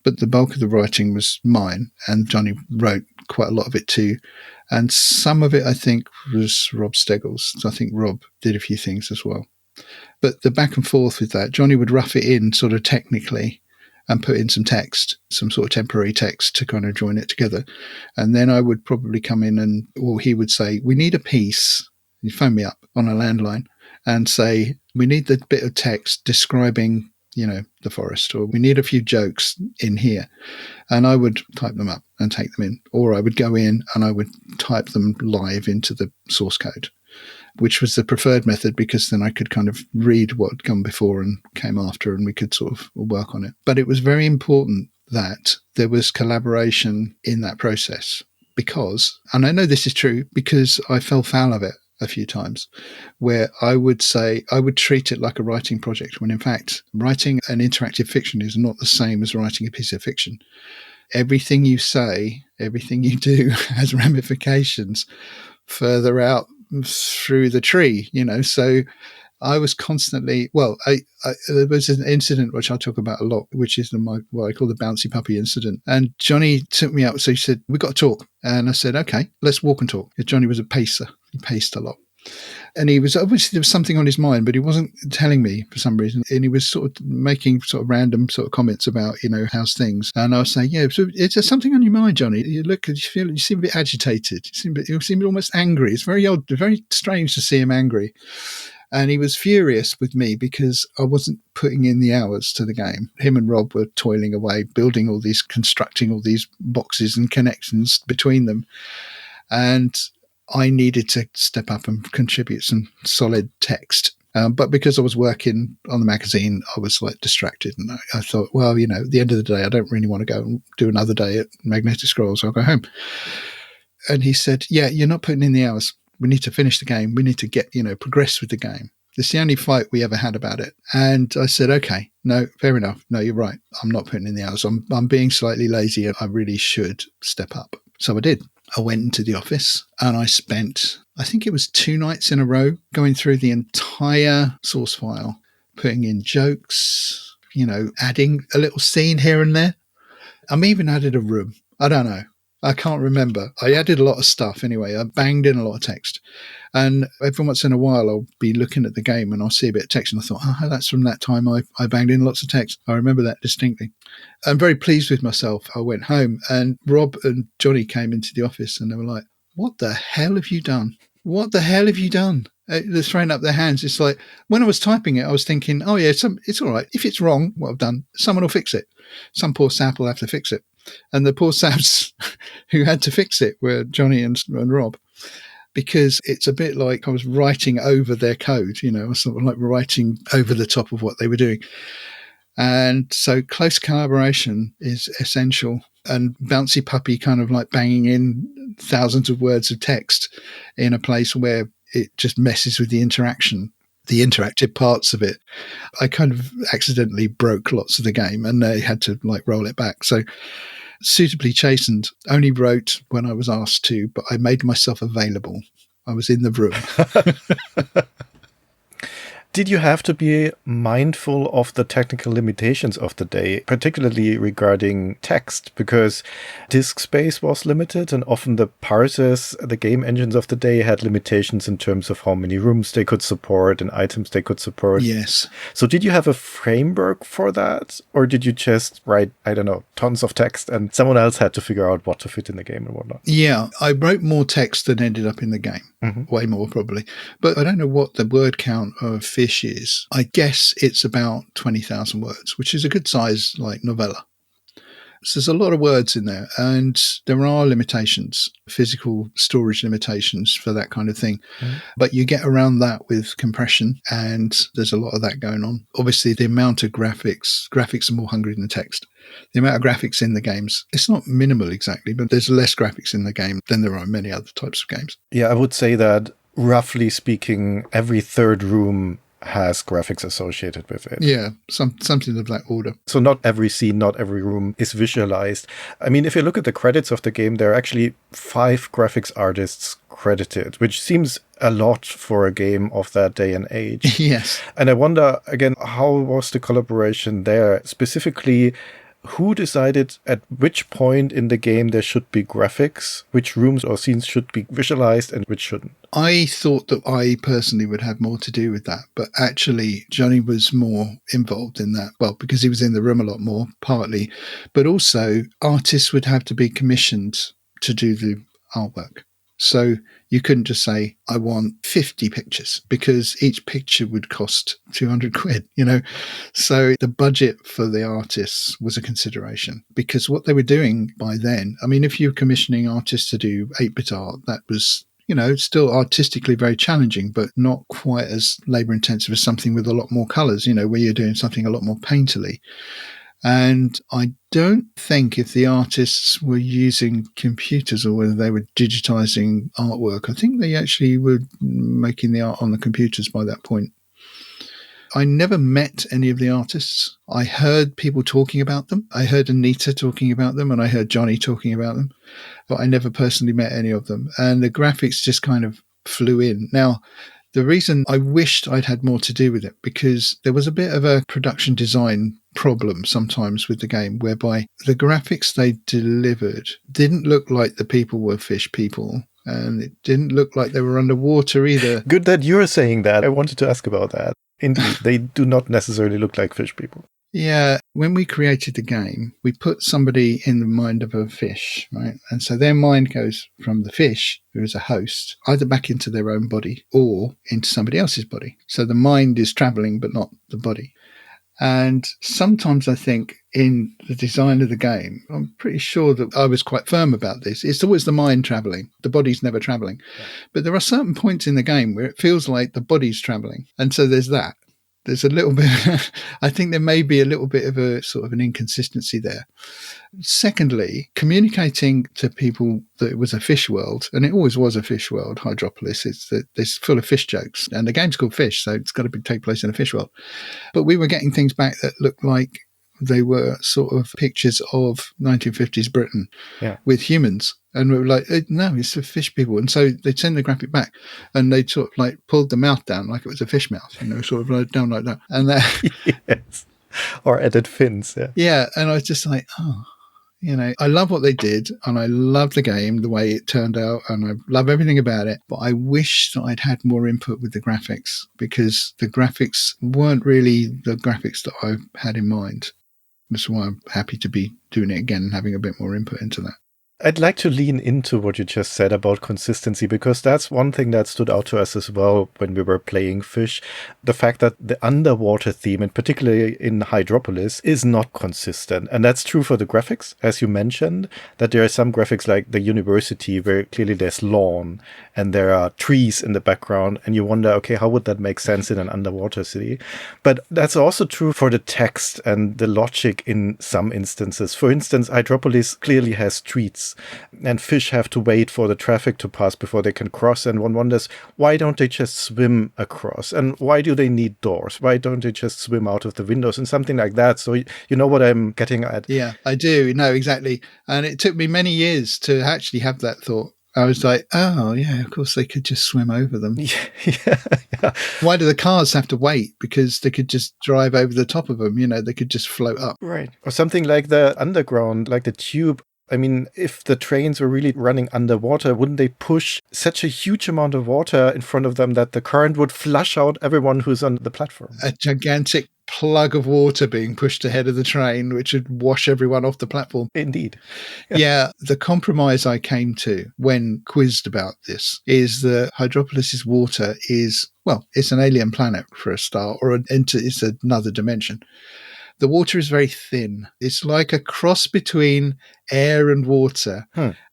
Speaker 5: But the bulk of the writing was mine, and Johnny wrote quite a lot of it too. And some of it, I think, was Rob Steggles. So I think Rob did a few things as well. But the back and forth with that, Johnny would rough it in sort of technically and put in some text, some sort of temporary text to kind of join it together. And then I would probably come in or he would say, we need a piece. He'd phone me up on a landline and say, we need the bit of text describing, the forest, or we need a few jokes in here. And I would type them up and take them in. Or I would go in and I would type them live into the source code, which was the preferred method, because then I could kind of read what had come before and came after, and we could sort of work on it. But it was very important that there was collaboration in that process, because, and I know this is true because I fell foul of it a few times, where I would treat it like a writing project, when in fact writing an interactive fiction is not the same as writing a piece of fiction. Everything you say, everything you do has ramifications further out through the tree, so I was constantly, there was an incident which I talk about a lot, which is what I call the bouncy puppy incident. And Johnny took me out. So he said, we got to talk. And I said, okay, let's walk and talk. Johnny was a pacer. He paced a lot. And he was, obviously there was something on his mind, but he wasn't telling me for some reason. And he was sort of making sort of random sort of comments about, how's things. And I was saying, yeah, so is there something on your mind, Johnny? You seem a bit agitated. You seem almost angry. It's very odd, very strange to see him angry. And he was furious with me because I wasn't putting in the hours to the game. Him and Rob were toiling away, constructing all these boxes and connections between them. And I needed to step up and contribute some solid text. But because I was working on the magazine, I was distracted. And I thought, at the end of the day, I don't really want to go and do another day at Magnetic Scrolls. I'll go home. And he said, yeah, you're not putting in the hours. We need to finish the game. We need to get, progress with the game. It's the only fight we ever had about it. And I said, okay, no, fair enough. No, you're right. I'm not putting in the hours. I'm being slightly lazy and I really should step up. So I did. I went into the office and I spent, I think it was 2 nights in a row, going through the entire source file, putting in jokes, adding a little scene here and there. I even added a room. I don't know. I can't remember. I added a lot of stuff anyway. I banged in a lot of text. And every once in a while, I'll be looking at the game and I'll see a bit of text. And I thought, that's from that time I banged in lots of text. I remember that distinctly. I'm very pleased with myself. I went home and Rob and Johnny came into the office and they were like, what the hell have you done? What the hell have you done? They're throwing up their hands. It's like, when I was typing it, I was thinking, oh yeah, it's all right. If it's wrong, what I've done, someone will fix it. Some poor sap will have to fix it. And the poor saps who had to fix it were Johnny and Rob, because it's a bit like I was writing over their code, I was sort of like writing over the top of what they were doing. And so close collaboration is essential, and Bouncy Puppy kind of like banging in thousands of words of text in a place where it just messes with the interaction, the interactive parts of it. I kind of accidentally broke lots of the game and they had to like roll it back. So suitably chastened, only wrote when I was asked to, but I made myself available. I was in the room.
Speaker 4: Did you have to be mindful of the technical limitations of the day, particularly regarding text? Because disk space was limited and often the parsers, the game engines of the day had limitations in terms of how many rooms they could support and items they could support.
Speaker 5: Yes.
Speaker 4: So did you have a framework for that? Or did you just write, I don't know, tons of text and someone else had to figure out what to fit in the game and whatnot?
Speaker 5: Yeah, I wrote more text than ended up in the game. Way more probably. But I don't know what the word count of Fish is. I guess it's about 20,000 words, which is a good size like novella. So there's a lot of words in there and there are limitations, physical storage limitations for that kind of thing. But you get around that with compression and there's a lot of that going on. Obviously, the amount of graphics are more hungry than the text. The amount of graphics in the games, it's not minimal exactly, but there's less graphics in the game than there are in many other types of games.
Speaker 4: Yeah, I would say that roughly speaking, every third room has graphics associated with it.
Speaker 5: Yeah, something of that order.
Speaker 4: So not every scene, not every room is visualized. I mean, if you look at the credits of the game, there are actually 5 graphics artists credited, which seems a lot for a game of that day and age.
Speaker 5: Yes.
Speaker 4: And I wonder, again, how was the collaboration there? Specifically, who decided at which point in the game there should be graphics, which rooms or scenes should be visualized and which shouldn't?
Speaker 5: I thought that I personally would have more to do with that, but actually Johnny was more involved in that. Well, because he was in the room a lot more, partly, but also artists would have to be commissioned to do the artwork. So you couldn't just say, I want 50 pictures, because each picture would cost 200 quid, So the budget for the artists was a consideration, because what they were doing by then, I mean, if you're commissioning artists to do 8-bit art, that was, still artistically very challenging, but not quite as labor intensive as something with a lot more colors, where you're doing something a lot more painterly. And I don't think if the artists were using computers or whether they were digitizing artwork, I think they actually were making the art on the computers by that point. I never met any of the artists. I heard people talking about them. I heard Anita talking about them and I heard Johnny talking about them, but I never personally met any of them. And the graphics just kind of flew in. Now, the reason I wished I'd had more to do with it, because there was a bit of a production design problem sometimes with the game, whereby the graphics they delivered didn't look like the people were fish people, and it didn't look like they were underwater either.
Speaker 4: Good that you're saying that. I wanted to ask about that. Indeed, they do not necessarily look like fish people.
Speaker 5: Yeah, when we created the game, we put somebody in the mind of a fish, right? And so their mind goes from the fish, who is a host, either back into their own body or into somebody else's body. So the mind is traveling, but not the body. And sometimes I think in the design of the game, I'm pretty sure that I was quite firm about this. It's always the mind traveling. The body's never traveling. Yeah. But there are certain points in the game where it feels like the body's traveling. And so there's that. There's a little bit, I think there may be a little bit of a sort of an inconsistency there. Secondly, communicating to people that it was a fish world, and it always was a fish world, Hydropolis, it's full of fish jokes, and the game's called Fish, so it's got to take place in a fish world. But we were getting things back that looked like they were sort of pictures of 1950s Britain with humans. And we were like, no, it's the fish people. And so they'd send the graphic back and they sort of like pulled the mouth down like it was a fish mouth, sort of like down like that. And
Speaker 4: yes. Or added fins. Yeah.
Speaker 5: Yeah. And I was just like, I love what they did and I love the game, the way it turned out, and I love everything about it. But I wish that I'd had more input with the graphics, because the graphics weren't really the graphics that I had in mind. That's why I'm happy to be doing it again and having a bit more input into that.
Speaker 4: I'd like to lean into what you just said about consistency, because that's one thing that stood out to us as well when we were playing Fish. The fact that the underwater theme, and particularly in Hydropolis, is not consistent. And that's true for the graphics, as you mentioned, that there are some graphics like the university where clearly there's lawn and there are trees in the background, and you wonder, okay, how would that make sense in an underwater city? But that's also true for the text and the logic in some instances. For instance, Hydropolis clearly has streets, and fish have to wait for the traffic to pass before they can cross. And one wonders, why don't they just swim across? And why do they need doors? Why don't they just swim out of the windows and something like that? So you know what I'm getting at?
Speaker 5: Yeah, I do. No, exactly. And it took me many years to actually have that thought. I was like, oh, yeah, of course they could just swim over them.
Speaker 4: Yeah.
Speaker 5: Why do the cars have to wait? Because they could just drive over the top of them. They could just float up.
Speaker 4: Right. Or something like the underground, like the tube. I mean, if the trains were really running underwater, wouldn't they push such a huge amount of water in front of them that the current would flush out everyone who's on the platform?
Speaker 5: A gigantic plug of water being pushed ahead of the train, which would wash everyone off the platform.
Speaker 4: Indeed.
Speaker 5: Yeah, the compromise I came to when quizzed about this is that Hydropolis's water is, well, it's an alien planet for a start, or it's another dimension. The water is very thin. It's like a cross between air and water.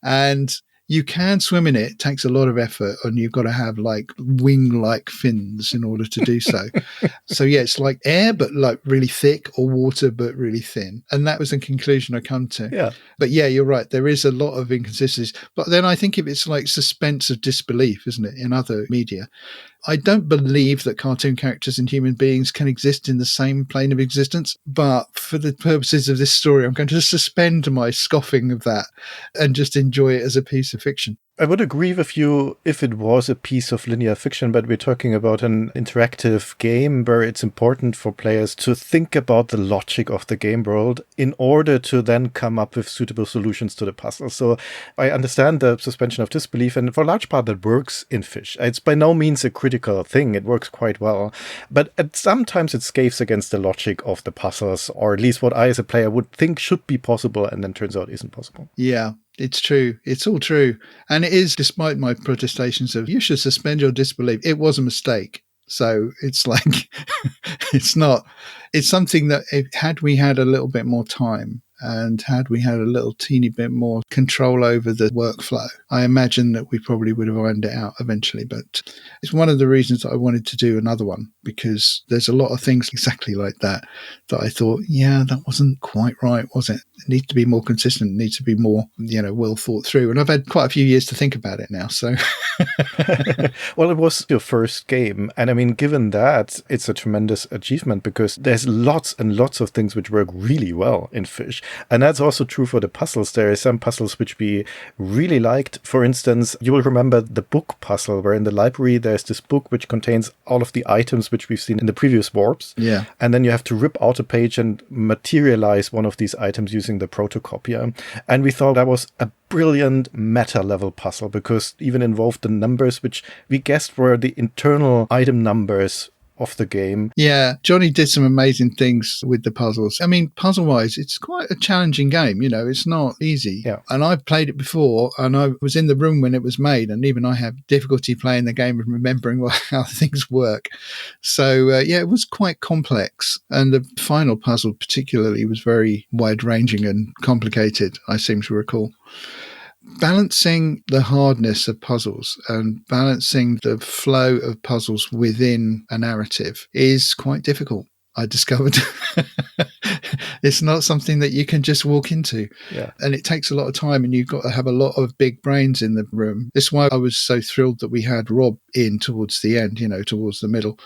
Speaker 5: And you can swim in it. It takes a lot of effort, and you've got to have like wing-like fins in order to do so. So yeah, it's like air, but like really thick, or water, but really thin. And that was the conclusion I come to.
Speaker 4: Yeah.
Speaker 5: But yeah, you're right. There is a lot of inconsistencies. But then I think if it's like suspense of disbelief, isn't it, in other media? I don't believe that cartoon characters and human beings can exist in the same plane of existence, but for the purposes of this story, I'm going to suspend my scoffing of that and just enjoy it as a piece of fiction.
Speaker 4: I would agree with you if it was a piece of linear fiction, but we're talking about an interactive game where it's important for players to think about the logic of the game world in order to then come up with suitable solutions to the puzzle. So I understand the suspension of disbelief, and for a large part that works in Fish. It's by no means a critical thing. It works quite well. But sometimes it scaves against the logic of the puzzles, or at least what I as a player would think should be possible and then turns out isn't possible.
Speaker 5: Yeah. It's true. It's all true. And it is, despite my protestations of, you should suspend your disbelief, it was a mistake. So it's like, it's not, it's something that had we had a little bit more time, and had we had a little teeny bit more control over the workflow, I imagine that we probably would have ironed it out eventually. But it's one of the reasons that I wanted to do another one, because there's a lot of things exactly like that I thought, yeah, that wasn't quite right, was it? It needs to be more consistent, it needs to be more, well thought through. And I've had quite a few years to think about it now. So,
Speaker 4: well, it was your first game. And I mean, given that, it's a tremendous achievement, because there's lots and lots of things which work really well in Fish. And that's also true for the puzzles. There are some puzzles which we really liked. For instance, you will remember the book puzzle, where in the library there's this book which contains all of the items which we've seen in the previous warps.
Speaker 5: Yeah.
Speaker 4: And then you have to rip out a page and materialize one of these items using the protocopier. And we thought that was a brilliant meta level puzzle, because it even involved the numbers which we guessed were the internal item numbers of the game.
Speaker 5: Yeah, Johnny did some amazing things with the puzzles. I mean, puzzle-wise, it's quite a challenging game. It's not easy.
Speaker 4: Yeah.
Speaker 5: And I've played it before, and I was in the room when it was made, and even I have difficulty playing the game and remembering how things work. So, it was quite complex. And the final puzzle particularly was very wide-ranging and complicated, I seem to recall. balancing the hardness of puzzles and balancing the flow of puzzles within a narrative is quite difficult. I discovered it's not something that you can just walk into.
Speaker 4: Yeah.
Speaker 5: And it takes a lot of time, and you've got to have a lot of big brains in the room. That's why I was so thrilled that we had Rob in towards the end, towards the middle,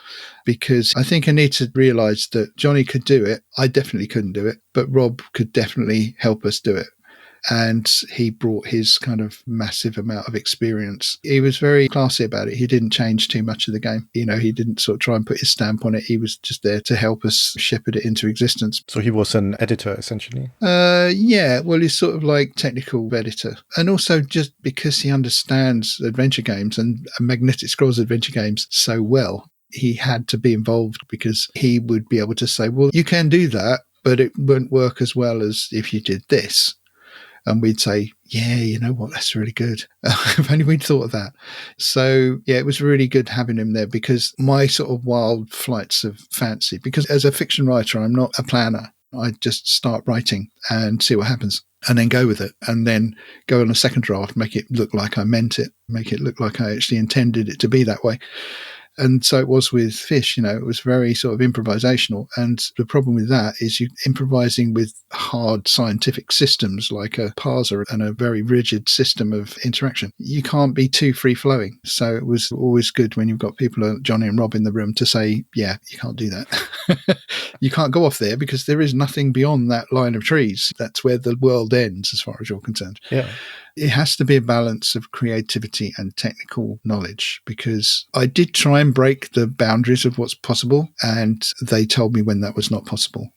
Speaker 5: because I think Anita realised that Johnny could do it. I definitely couldn't do it, but Rob could definitely help us do it. And he brought his kind of massive amount of experience. He was very classy about it. He didn't change too much of the game. He didn't sort of try and put his stamp on it. He was just there to help us shepherd it into existence.
Speaker 4: So he was an editor, essentially?
Speaker 5: Yeah, well, he's sort of like technical editor. And also just because he understands adventure games and Magnetic Scrolls adventure games so well, he had to be involved because he would be able to say, well, you can do that, but it won't work as well as if you did this. And we'd say, yeah, you know what, that's really good. If only we'd thought of that. So, yeah, it was really good having him there because my sort of wild flights of fancy, because as a fiction writer, I'm not a planner. I just start writing and see what happens and then go with it and then go on a second draft, make it look like I meant it, make it look like I actually intended it to be that way. And so it was with Fish, it was very sort of improvisational. And the problem with that is you improvising with hard scientific systems like a parser and a very rigid system of interaction. You can't be too free-flowing. So it was always good when you've got people like Johnny and Rob in the room to say, yeah, you can't do that. You can't go off there because there is nothing beyond that line of trees. That's where the world ends as far as you're concerned.
Speaker 4: Yeah.
Speaker 5: It has to be a balance of creativity and technical knowledge because I did try and break the boundaries of what's possible and they told me when that was not possible.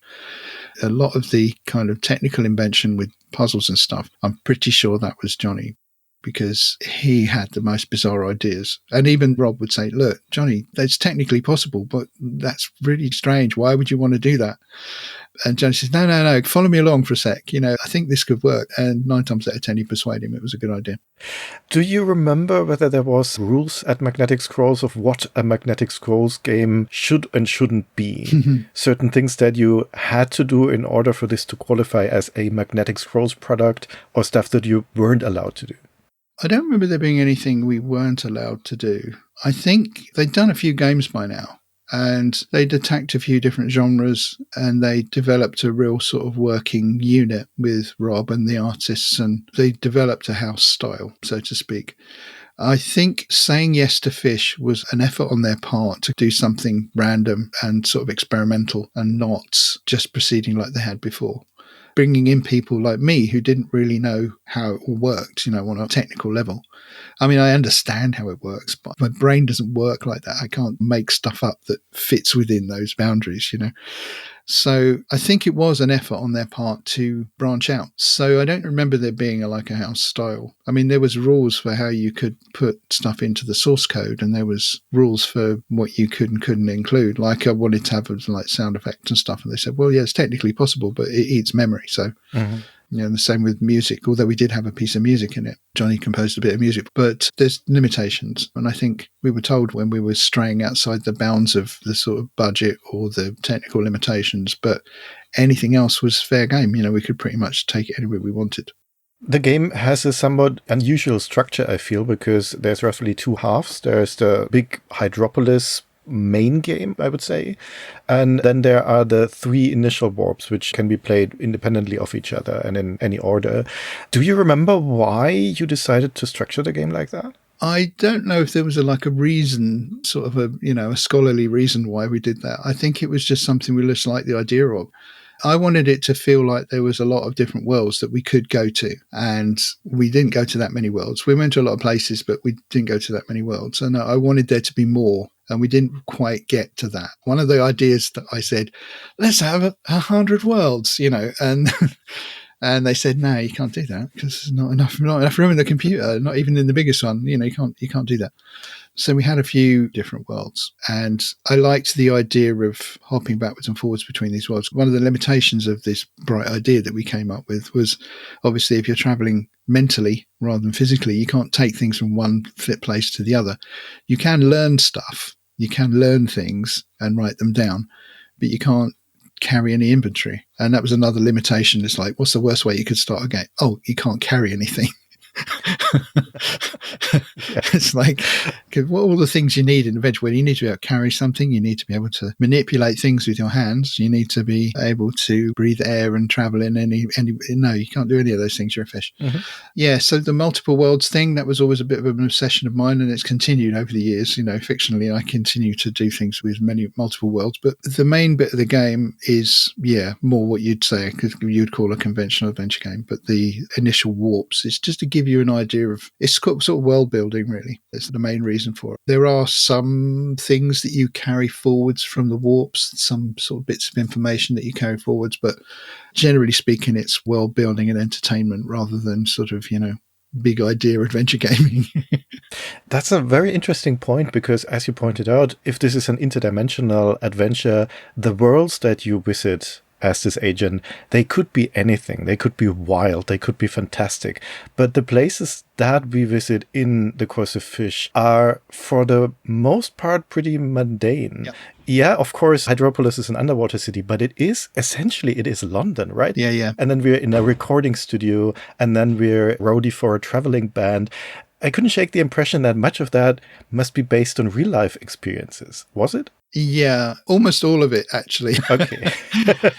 Speaker 5: A lot of the kind of technical invention with puzzles and stuff, I'm pretty sure that was Johnny because he had the most bizarre ideas. And even Rob would say, look, Johnny, that's technically possible, but that's really strange. Why would you want to do that? And Johnny says, no, follow me along for a sec. I think this could work. And 9 times out of 10, you persuade him it was a good idea.
Speaker 4: Do you remember whether there was rules at Magnetic Scrolls of what a Magnetic Scrolls game should and shouldn't be? Certain things that you had to do in order for this to qualify as a Magnetic Scrolls product or stuff that you weren't allowed to do?
Speaker 5: I don't remember there being anything we weren't allowed to do. I think they'd done a few games by now. And they'd attacked a few different genres and they developed a real sort of working unit with Rob and the artists and they developed a house style, so to speak. I think saying yes to Fish was an effort on their part to do something random and sort of experimental and not just proceeding like they had before. Bringing in people like me who didn't really know how it all worked, on a technical level. I mean, I understand how it works, but my brain doesn't work like that. I can't make stuff up that fits within those boundaries, So I think it was an effort on their part to branch out. So I don't remember there being a house style. I mean, there was rules for how you could put stuff into the source code and there was rules for what you could and couldn't include. Like I wanted to have sound effects and stuff. And they said, well, yeah, it's technically possible, but it eats memory. So, the same with music, although we did have a piece of music in it. Johnny composed a bit of music, but there's limitations. And I think we were told when we were straying outside the bounds of the sort of budget or the technical limitations, but anything else was fair game. We could pretty much take it anywhere we wanted.
Speaker 4: The game has a somewhat unusual structure, I feel, because there's roughly 2 halves. There's the big Hydropolis main game, I would say. And then there are the 3 initial warps, which can be played independently of each other and in any order. Do you remember why you decided to structure the game like that?
Speaker 5: I don't know if there was a reason, sort of a scholarly reason why we did that. I think it was just something we just liked the idea of. I wanted it to feel like there was a lot of different worlds that we could go to. And we didn't go to that many worlds. We went to a lot of places, but we didn't go to that many worlds. And I wanted there to be more. And we didn't quite get to that. One of the ideas that I said, let's have 100 worlds, and and they said, no, you can't do that because there's not enough room in the computer, not even in the biggest one. You can't do that. So we had a few different worlds and I liked the idea of hopping backwards and forwards between these worlds. One of the limitations of this bright idea that we came up with was obviously if you're traveling mentally rather than physically, you can't take things from one place to the other. You can learn stuff. You can learn things and write them down, but you can't carry any inventory. And that was another limitation. It's like, what's the worst way you could start a game? Oh, you can't carry anything. It's like what all the things you need in adventure. Well, you need to be able to carry something. You need to be able to manipulate things with your hands. You need to be able to breathe air and travel in any. No, you can't do any of those things. You're a fish.
Speaker 4: Mm-hmm.
Speaker 5: Yeah. So the multiple worlds thing, that was always a bit of an obsession of mine, and it's continued over the years. Fictionally, I continue to do things with many multiple worlds. But the main bit of the game is, more what you'd say, you'd call a conventional adventure game. But the initial warps, it's just to give you an idea of, it's sort of world building, really. That's the main reason for it. There are some things that you carry forwards from the warps, some sort of bits of information that you carry forwards, but generally speaking, it's world building and entertainment rather than sort of, big idea adventure gaming.
Speaker 4: That's a very interesting point because, as you pointed out, if this is an interdimensional adventure, the worlds that you visit as this agent, they could be anything. They could be wild. They could be fantastic. But the places that we visit in the course of Fish are, for the most part, pretty mundane.
Speaker 5: Yep.
Speaker 4: Yeah, of course, Hydropolis is an underwater city, but it is London, right?
Speaker 5: Yeah.
Speaker 4: And then we're in a recording studio, and then we're roadie for a traveling band. I couldn't shake the impression that much of that must be based on real life experiences. Was it?
Speaker 5: Yeah, almost all of it, actually.
Speaker 4: Okay.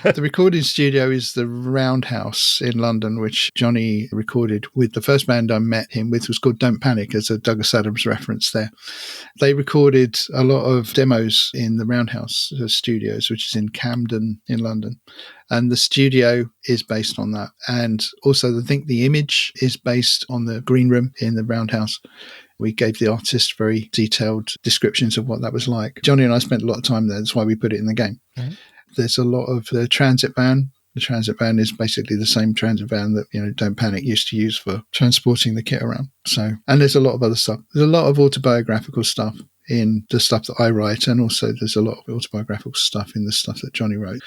Speaker 5: The recording studio is the Roundhouse in London, which Johnny recorded with. The first band I met him with was called Don't Panic, as a Douglas Adams reference there. They recorded a lot of demos in the Roundhouse studios, which is in Camden in London. And the studio is based on that. And also, I think the image is based on the green room in the Roundhouse. We gave the artist very detailed descriptions of what that was like. Johnny and I spent a lot of time there. That's why we put it in the game. Mm-hmm. There's a lot of the transit van. The transit van is basically the same transit van that, Don't Panic used to use for transporting the kit around. So, and there's a lot of other stuff. There's a lot of autobiographical stuff in the stuff that I write. And also there's a lot of autobiographical stuff in the stuff that Johnny wrote.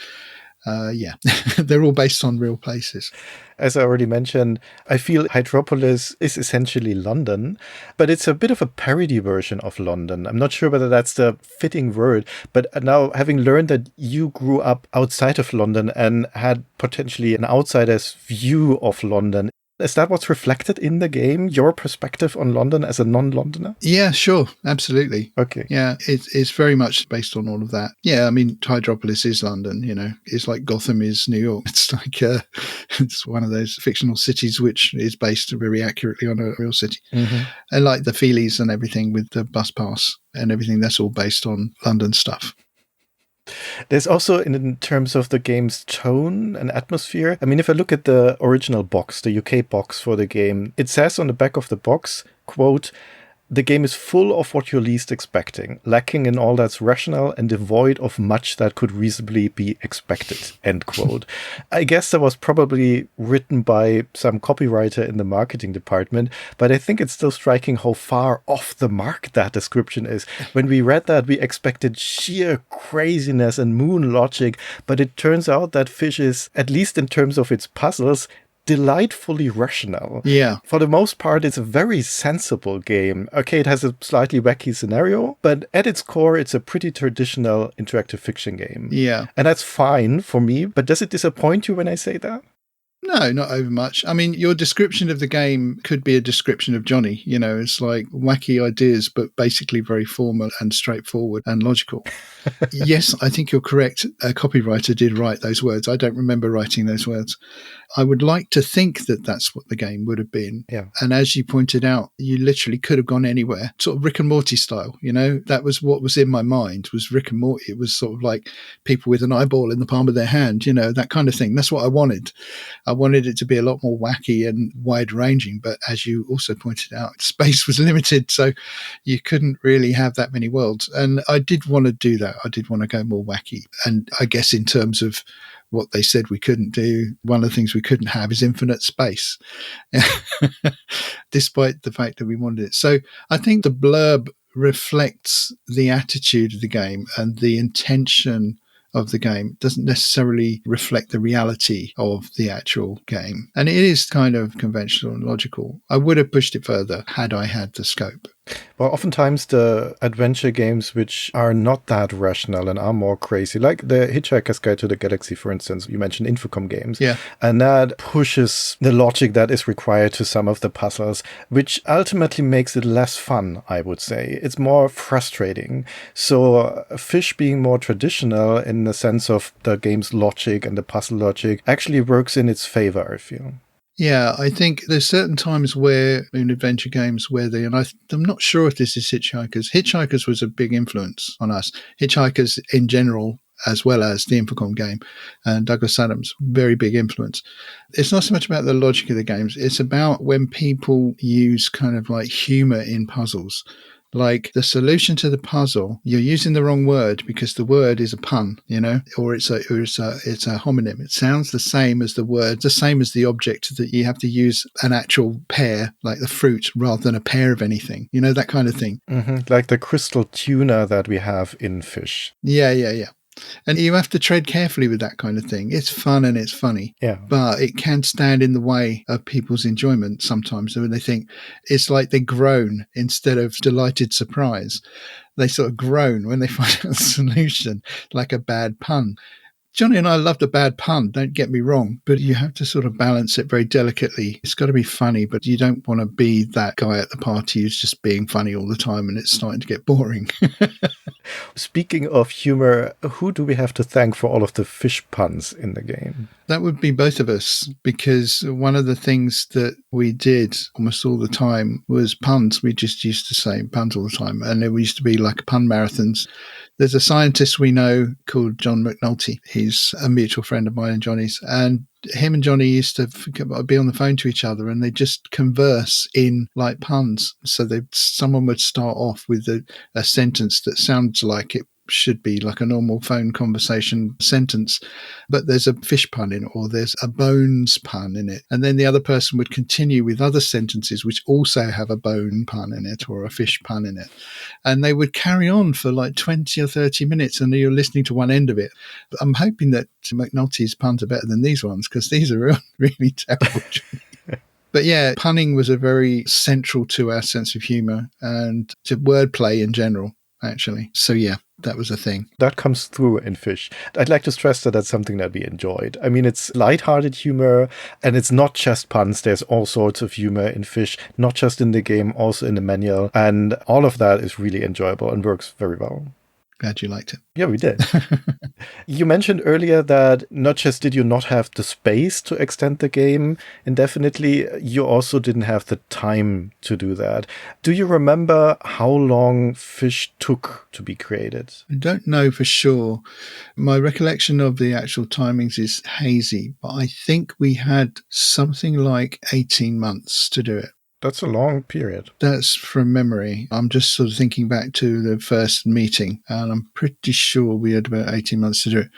Speaker 5: They're all based on real places.
Speaker 4: As I already mentioned, I feel Hydropolis is essentially London, but it's a bit of a parody version of London. I'm not sure whether that's the fitting word, but now having learned that you grew up outside of London and had potentially an outsider's view of London, is that what's reflected in the game? Your perspective on London as a non-Londoner?
Speaker 5: Yeah, sure. Absolutely.
Speaker 4: Okay.
Speaker 5: Yeah, it's very much based on all of that. Yeah, I mean, Hydropolis is London, It's like Gotham is New York. It's like, it's one of those fictional cities which is based very accurately on a real city. Mm-hmm. And like the Feelies and everything with the bus pass and everything, that's all based on London stuff.
Speaker 4: There's also, in terms of the game's tone and atmosphere, I mean, if I look at the original box, the UK box for the game, it says on the back of the box, quote, "The game is full of what you're least expecting, lacking in all that's rational and devoid of much that could reasonably be expected," end quote. I guess that was probably written by some copywriter in the marketing department, but I think it's still striking how far off the mark that description is. When we read that, we expected sheer craziness and moon logic, but it turns out that Fish is, at least in terms of its puzzles, delightfully rational.
Speaker 5: Yeah.
Speaker 4: For the most part, it's a very sensible game. Okay, it has a slightly wacky scenario, but at its core, it's a pretty traditional interactive fiction game.
Speaker 5: Yeah.
Speaker 4: And that's fine for me, but does it disappoint you when I say that?
Speaker 5: No, not over much. I mean, your description of the game could be a description of Johnny. It's like wacky ideas, but basically very formal and straightforward and logical. Yes, I think you're correct. A copywriter did write those words. I don't remember writing those words. I would like to think that that's what the game would have been.
Speaker 4: Yeah.
Speaker 5: And as you pointed out, you literally could have gone anywhere, sort of Rick and Morty style. That was what was in my mind, was Rick and Morty. It was sort of like people with an eyeball in the palm of their hand, that kind of thing. That's what I wanted. I wanted it to be a lot more wacky and wide ranging. But as you also pointed out, space was limited. So you couldn't really have that many worlds. And I did want to do that. I did want to go more wacky. And I guess in terms of what they said we couldn't do, one of the things we couldn't have is infinite space, despite the fact that we wanted it. So I think the blurb reflects the attitude of the game and the intention of the game. It doesn't necessarily reflect the reality of the actual game. And it is kind of conventional and logical. I would have pushed it further had I had the scope.
Speaker 4: Well, oftentimes the adventure games which are not that rational and are more crazy, like the Hitchhiker's Guide to the Galaxy, for instance, you mentioned Infocom games.
Speaker 5: Yeah.
Speaker 4: And that pushes the logic that is required to some of the puzzles, which ultimately makes it less fun, I would say. It's more frustrating. So Fish being more traditional in the sense of the game's logic and the puzzle logic actually works in its favor, I feel.
Speaker 5: Yeah, I think there's certain times where in adventure games where I'm not sure if this is Hitchhikers. Hitchhikers was a big influence on us. Hitchhikers in general, as well as the Infocom game, and Douglas Adams, very big influence. It's not so much about the logic of the games. It's about when people use kind of like humor in puzzles. Like the solution to the puzzle, you're using the wrong word because the word is a pun, or it's a homonym. It sounds the same as the word, the same as the object, that you have to use an actual pear, like the fruit, rather than a pair of anything. That kind of thing.
Speaker 4: Mm-hmm. Like the crystal tuna that we have in Fish.
Speaker 5: Yeah. And you have to tread carefully with that kind of thing. It's fun and it's funny.
Speaker 4: Yeah.
Speaker 5: But it can stand in the way of people's enjoyment sometimes when they think it's like they groan instead of delighted surprise. They sort of groan when they find a solution, like a bad pun. Johnny and I loved a bad pun, don't get me wrong, but you have to sort of balance it very delicately. It's got to be funny, but you don't want to be that guy at the party who's just being funny all the time and it's starting to get boring.
Speaker 4: Speaking of humor, who do we have to thank for all of the fish puns in the game?
Speaker 5: That would be both of us, because one of the things that we did almost all the time was puns. We just used to say puns all the time, and there used to be like pun marathons. There's a scientist we know called John McNulty. He's a mutual friend of mine and Johnny's, and him and Johnny used to be on the phone to each other, and they just converse in like puns. So someone would start off with a sentence that sounds like it should be like a normal phone conversation sentence, but there's a fish pun in it, or there's a bones pun in it. And then the other person would continue with other sentences which also have a bone pun in it or a fish pun in it. And they would carry on for like 20 or 30 minutes, and you're listening to one end of it. I'm hoping that McNulty's puns are better than these ones, because these are really terrible. But yeah, punning was a very central to our sense of humour and to wordplay in general, actually. So yeah, that was a thing.
Speaker 4: That comes through in Fish. I'd like to stress that that's something that we enjoyed. I mean, it's lighthearted humor, and it's not just puns. There's all sorts of humor in Fish, not just in the game, also in the manual. And all of that is really enjoyable and works very well.
Speaker 5: Glad you liked it.
Speaker 4: Yeah, we did. You mentioned earlier that not just did you not have the space to extend the game indefinitely, you also didn't have the time to do that. Do you remember how long Fish took to be created?
Speaker 5: I don't know for sure. My recollection of the actual timings is hazy, but I think we had something like 18 months to do it.
Speaker 4: That's a long period.
Speaker 5: That's from memory. I'm just sort of thinking back to the first meeting, and I'm pretty sure we had about 18 months to do it.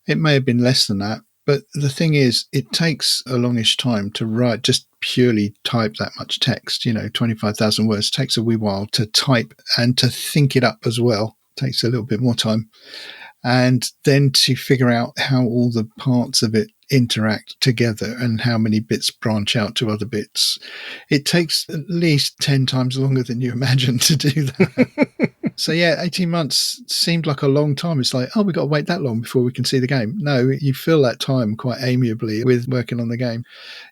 Speaker 5: It may have been less than that, but the thing is, it takes a longish time to write, just purely type that much text. 25,000 words takes a wee while to type, and to think it up as well takes a little bit more time. And then to figure out how all the parts of it interact together and how many bits branch out to other bits. It takes at least 10 times longer than you imagine to do that. So yeah, 18 months seemed like a long time. It's like, we've got to wait that long before we can see the game. No, you fill that time quite amiably with working on the game.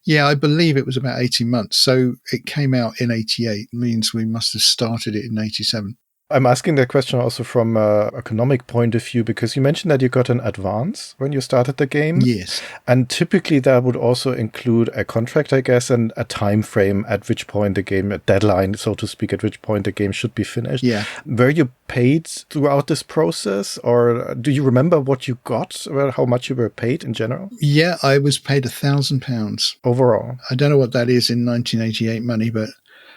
Speaker 5: Yeah, I believe it was about 18 months. So it came out in 88, means we must have started it in 87.
Speaker 4: I'm asking that question also from an economic point of view, because you mentioned that you got an advance when you started the game.
Speaker 5: Yes.
Speaker 4: And typically that would also include a contract, I guess, and a time frame at which point the game, a deadline, so to speak, at which point the game should be finished.
Speaker 5: Yeah.
Speaker 4: Were you paid throughout this process, or do you remember what you got, or how much you were paid in general?
Speaker 5: Yeah, I was paid £1,000.
Speaker 4: Overall.
Speaker 5: I don't know what that is in 1988 money, but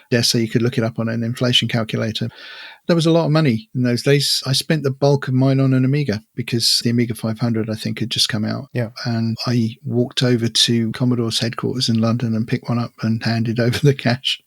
Speaker 5: dare say you could look it up on an inflation calculator. That was a lot of money in those days. I spent the bulk of mine on an Amiga, because the Amiga 500, I think, had just come out.
Speaker 4: Yeah.
Speaker 5: And I walked over to Commodore's headquarters in London and picked one up and handed over the cash.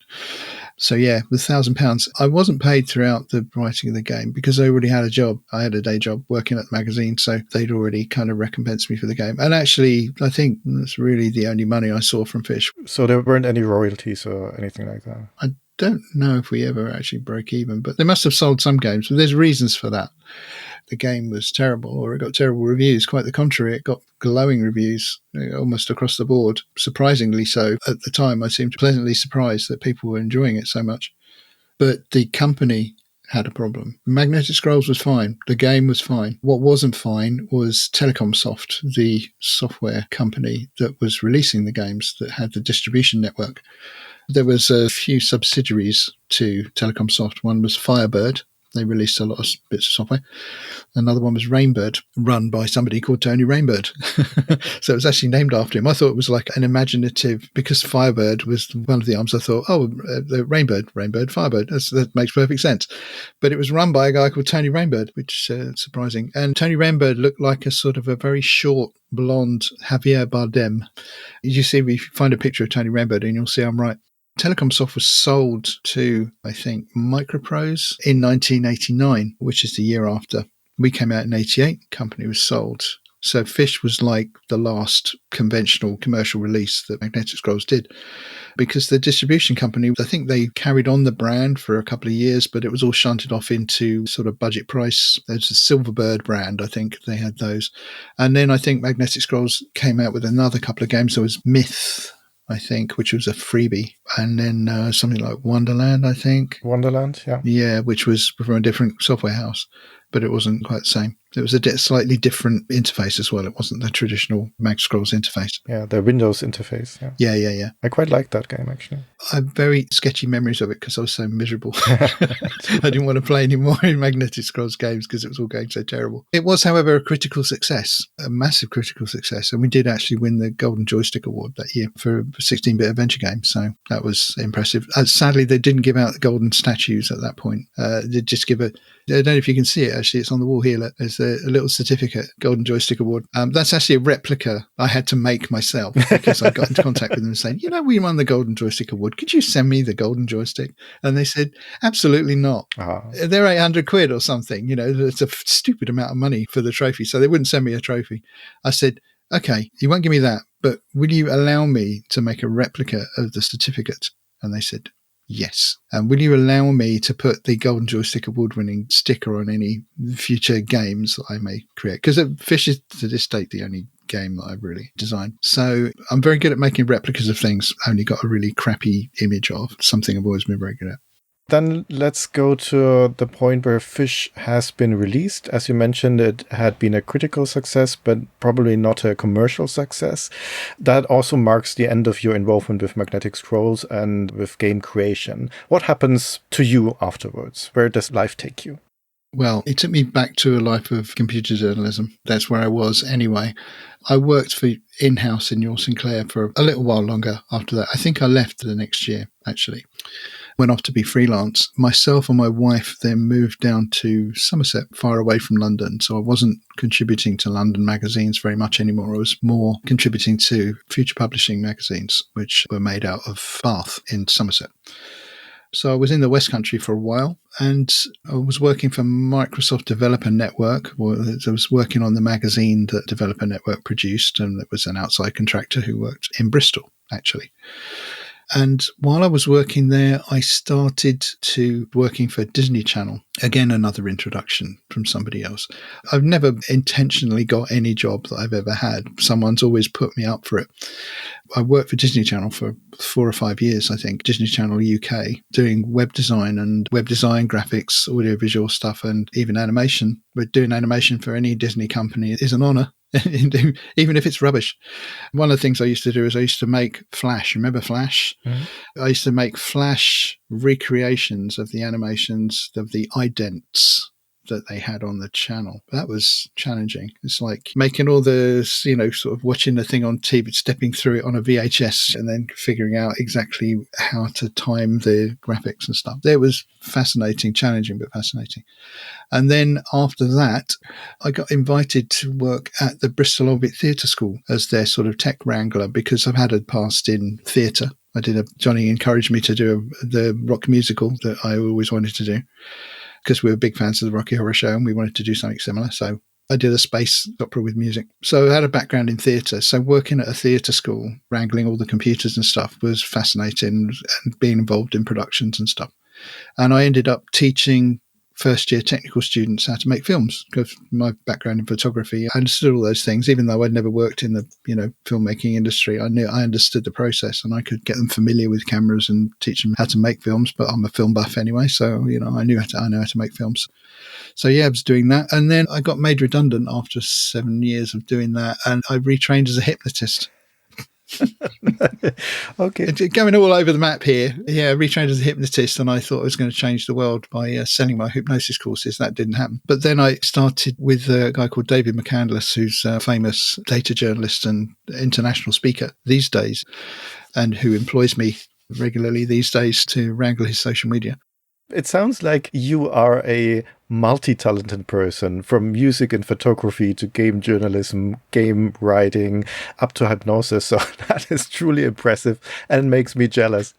Speaker 5: So yeah, with £1,000, I wasn't paid throughout the writing of the game because I already had a job. I had a day job working at the magazine, so they'd already kind of recompensed me for the game. And actually, I think that's really the only money I saw from Fish.
Speaker 4: So there weren't any royalties or anything like that?
Speaker 5: I don't know if we ever actually broke even, but they must have sold some games. But there's reasons for that. The game was terrible, or it got terrible reviews. Quite the contrary, it got glowing reviews almost across the board. Surprisingly so. At the time, I seemed pleasantly surprised that people were enjoying it so much. But the company had a problem. Magnetic Scrolls was fine. The game was fine. What wasn't fine was Telecomsoft, the software company that was releasing the games, that had the distribution network. There was a few subsidiaries to Telecomsoft. One was Firebird. They released a lot of bits of software. Another one was Rainbird, run by somebody called Tony Rainbird. So it was actually named after him. I thought it was like an imaginative, because Firebird was one of the arms. I thought, Rainbird, Firebird. That makes perfect sense. But it was run by a guy called Tony Rainbird, which is surprising. And Tony Rainbird looked like a sort of a very short, blonde Javier Bardem. You see, if you find a picture of Tony Rainbird, and you'll see I'm right. Telecomsoft was sold to, I think, Microprose in 1989, which is the year after. We came out in 88, the company was sold. So Fish was like the last conventional commercial release that Magnetic Scrolls did. Because the distribution company, I think they carried on the brand for a couple of years, but it was all shunted off into sort of budget price. There's a Silverbird brand, I think they had those. And then I think Magnetic Scrolls came out with another couple of games. There was Myth, I think, which was a freebie. And then something like Wonderland, I think.
Speaker 4: Wonderland, yeah.
Speaker 5: Yeah, which was from a different software house, but it wasn't quite the same. It was a slightly different interface as well. It wasn't the traditional Mag Scrolls interface.
Speaker 4: Yeah, the Windows interface.
Speaker 5: Yeah.
Speaker 4: I quite liked that game, actually.
Speaker 5: I have very sketchy memories of it because I was so miserable. I didn't want to play any more in Magnetic Scrolls games because it was all going so terrible. It was, however, a critical success, a massive critical success. And we did actually win the Golden Joystick Award that year for a 16-bit adventure game. So that was impressive. Sadly, they didn't give out the golden statues at that point. They just give it. I don't know if you can see it, actually. It's on the wall here. There's a little certificate, Golden Joystick Award. That's actually a replica I had to make myself because I got into contact with them and saying, we won the Golden Joystick Award. Could you send me the Golden Joystick? And they said, absolutely not. They're 800 quid or something. It's a stupid amount of money for the trophy. So they wouldn't send me a trophy. I said, okay, you won't give me that, but will you allow me to make a replica of the certificate? And they said, yes. And will you allow me to put the Golden Joystick Award-winning sticker on any future games that I may create? Because Fish is, to this date, the only game that I've really designed. So I'm very good at making replicas of things only got a really crappy image of. Something I've always been very good at.
Speaker 4: Then let's go to the point where Fish has been released. As you mentioned, it had been a critical success, but probably not a commercial success. That also marks the end of your involvement with Magnetic Scrolls and with game creation. What happens to you afterwards? Where does life take you?
Speaker 5: Well, it took me back to a life of computer journalism. That's where I was anyway. I worked for in-house in your Sinclair for a little while longer after that. I think I left the next year, actually. Went off to be freelance. Myself and my wife then moved down to Somerset, far away from London. So I wasn't contributing to London magazines very much anymore. I was more contributing to Future Publishing magazines, which were made out of Bath in Somerset. So I was in the West Country for a while, and I was working for Microsoft Developer Network. I was working on the magazine that Developer Network produced, and it was an outside contractor who worked in Bristol, actually. And while I was working there, I started to working for Disney Channel. Again, another introduction from somebody else. I've never intentionally got any job that I've ever had. Someone's always put me up for it. I worked for Disney Channel for 4 or 5 years, I think, Disney Channel UK, doing web design, graphics, audiovisual stuff, and even animation. But doing animation for any Disney company is an honor. Even if it's rubbish. One of the things I used to do is I used to make Flash. Remember Flash? Mm-hmm. I used to make Flash recreations of the animations of the idents that they had on the channel. That was challenging. It's like making all the, sort of watching the thing on TV, stepping through it on a VHS and then figuring out exactly how to time the graphics and stuff. It was fascinating, challenging, but fascinating. And then after that, I got invited to work at the Bristol Orbit Theatre School as their sort of tech wrangler because I've had a past in theatre. Johnny encouraged me to do the rock musical that I always wanted to do, because we were big fans of the Rocky Horror Show and we wanted to do something similar. So I did a space opera with music. So I had a background in theatre. So working at a theatre school, wrangling all the computers and stuff was fascinating, and being involved in productions and stuff. And I ended up teaching first-year technical students how to make films because my background in photography, I understood all those things. Even though I'd never worked in the filmmaking industry, I understood the process, and I could get them familiar with cameras and teach them how to make films. But I'm a film buff anyway, so I know how to make films. So yeah, I was doing that, and then I got made redundant after 7 years of doing that, and I retrained as a hypnotist.
Speaker 4: Okay.
Speaker 5: Going all over the map here. Yeah, retrained as a hypnotist, and I thought I was going to change the world by selling my hypnosis courses. That didn't happen. But then I started with a guy called David McCandless, who's a famous data journalist and international speaker these days, and who employs me regularly these days to wrangle his social media.
Speaker 4: It sounds like you are a multi-talented person, from music and photography to game journalism, game writing, up to hypnosis. So that is truly impressive and makes me jealous.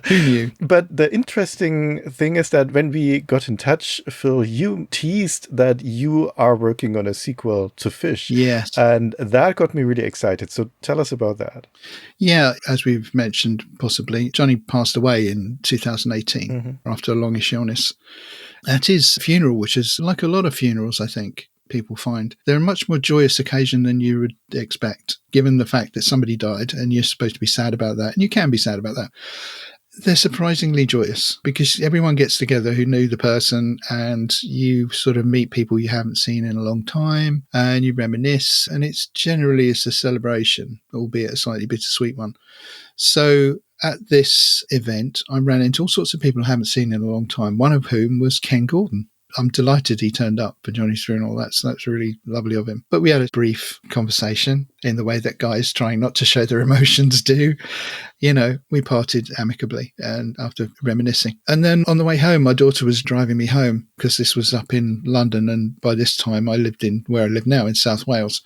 Speaker 5: Who knew?
Speaker 4: But the interesting thing is that when we got in touch, Phil, you teased that you are working on a sequel to Fish.
Speaker 5: Yes.
Speaker 4: And that got me really excited. So tell us about that.
Speaker 5: Yeah, as we've mentioned, possibly, Johnny passed away in 2018 after a longish illness. At his funeral, which is like a lot of funerals, I think people find, they're a much more joyous occasion than you would expect, given the fact that somebody died and you're supposed to be sad about that. And you can be sad about that. They're surprisingly joyous because everyone gets together who knew the person, and you sort of meet people you haven't seen in a long time, and you reminisce, and it's generally a celebration, albeit a slightly bittersweet one. So at this event, I ran into all sorts of people I haven't seen in a long time, one of whom was Ken Gordon. I'm delighted he turned up for Johnny's funeral. That's really lovely of him. But we had a brief conversation in the way that guys trying not to show their emotions do. We parted amicably and after reminiscing. And then on the way home, my daughter was driving me home because this was up in London. And by this time I lived in where I live now in South Wales.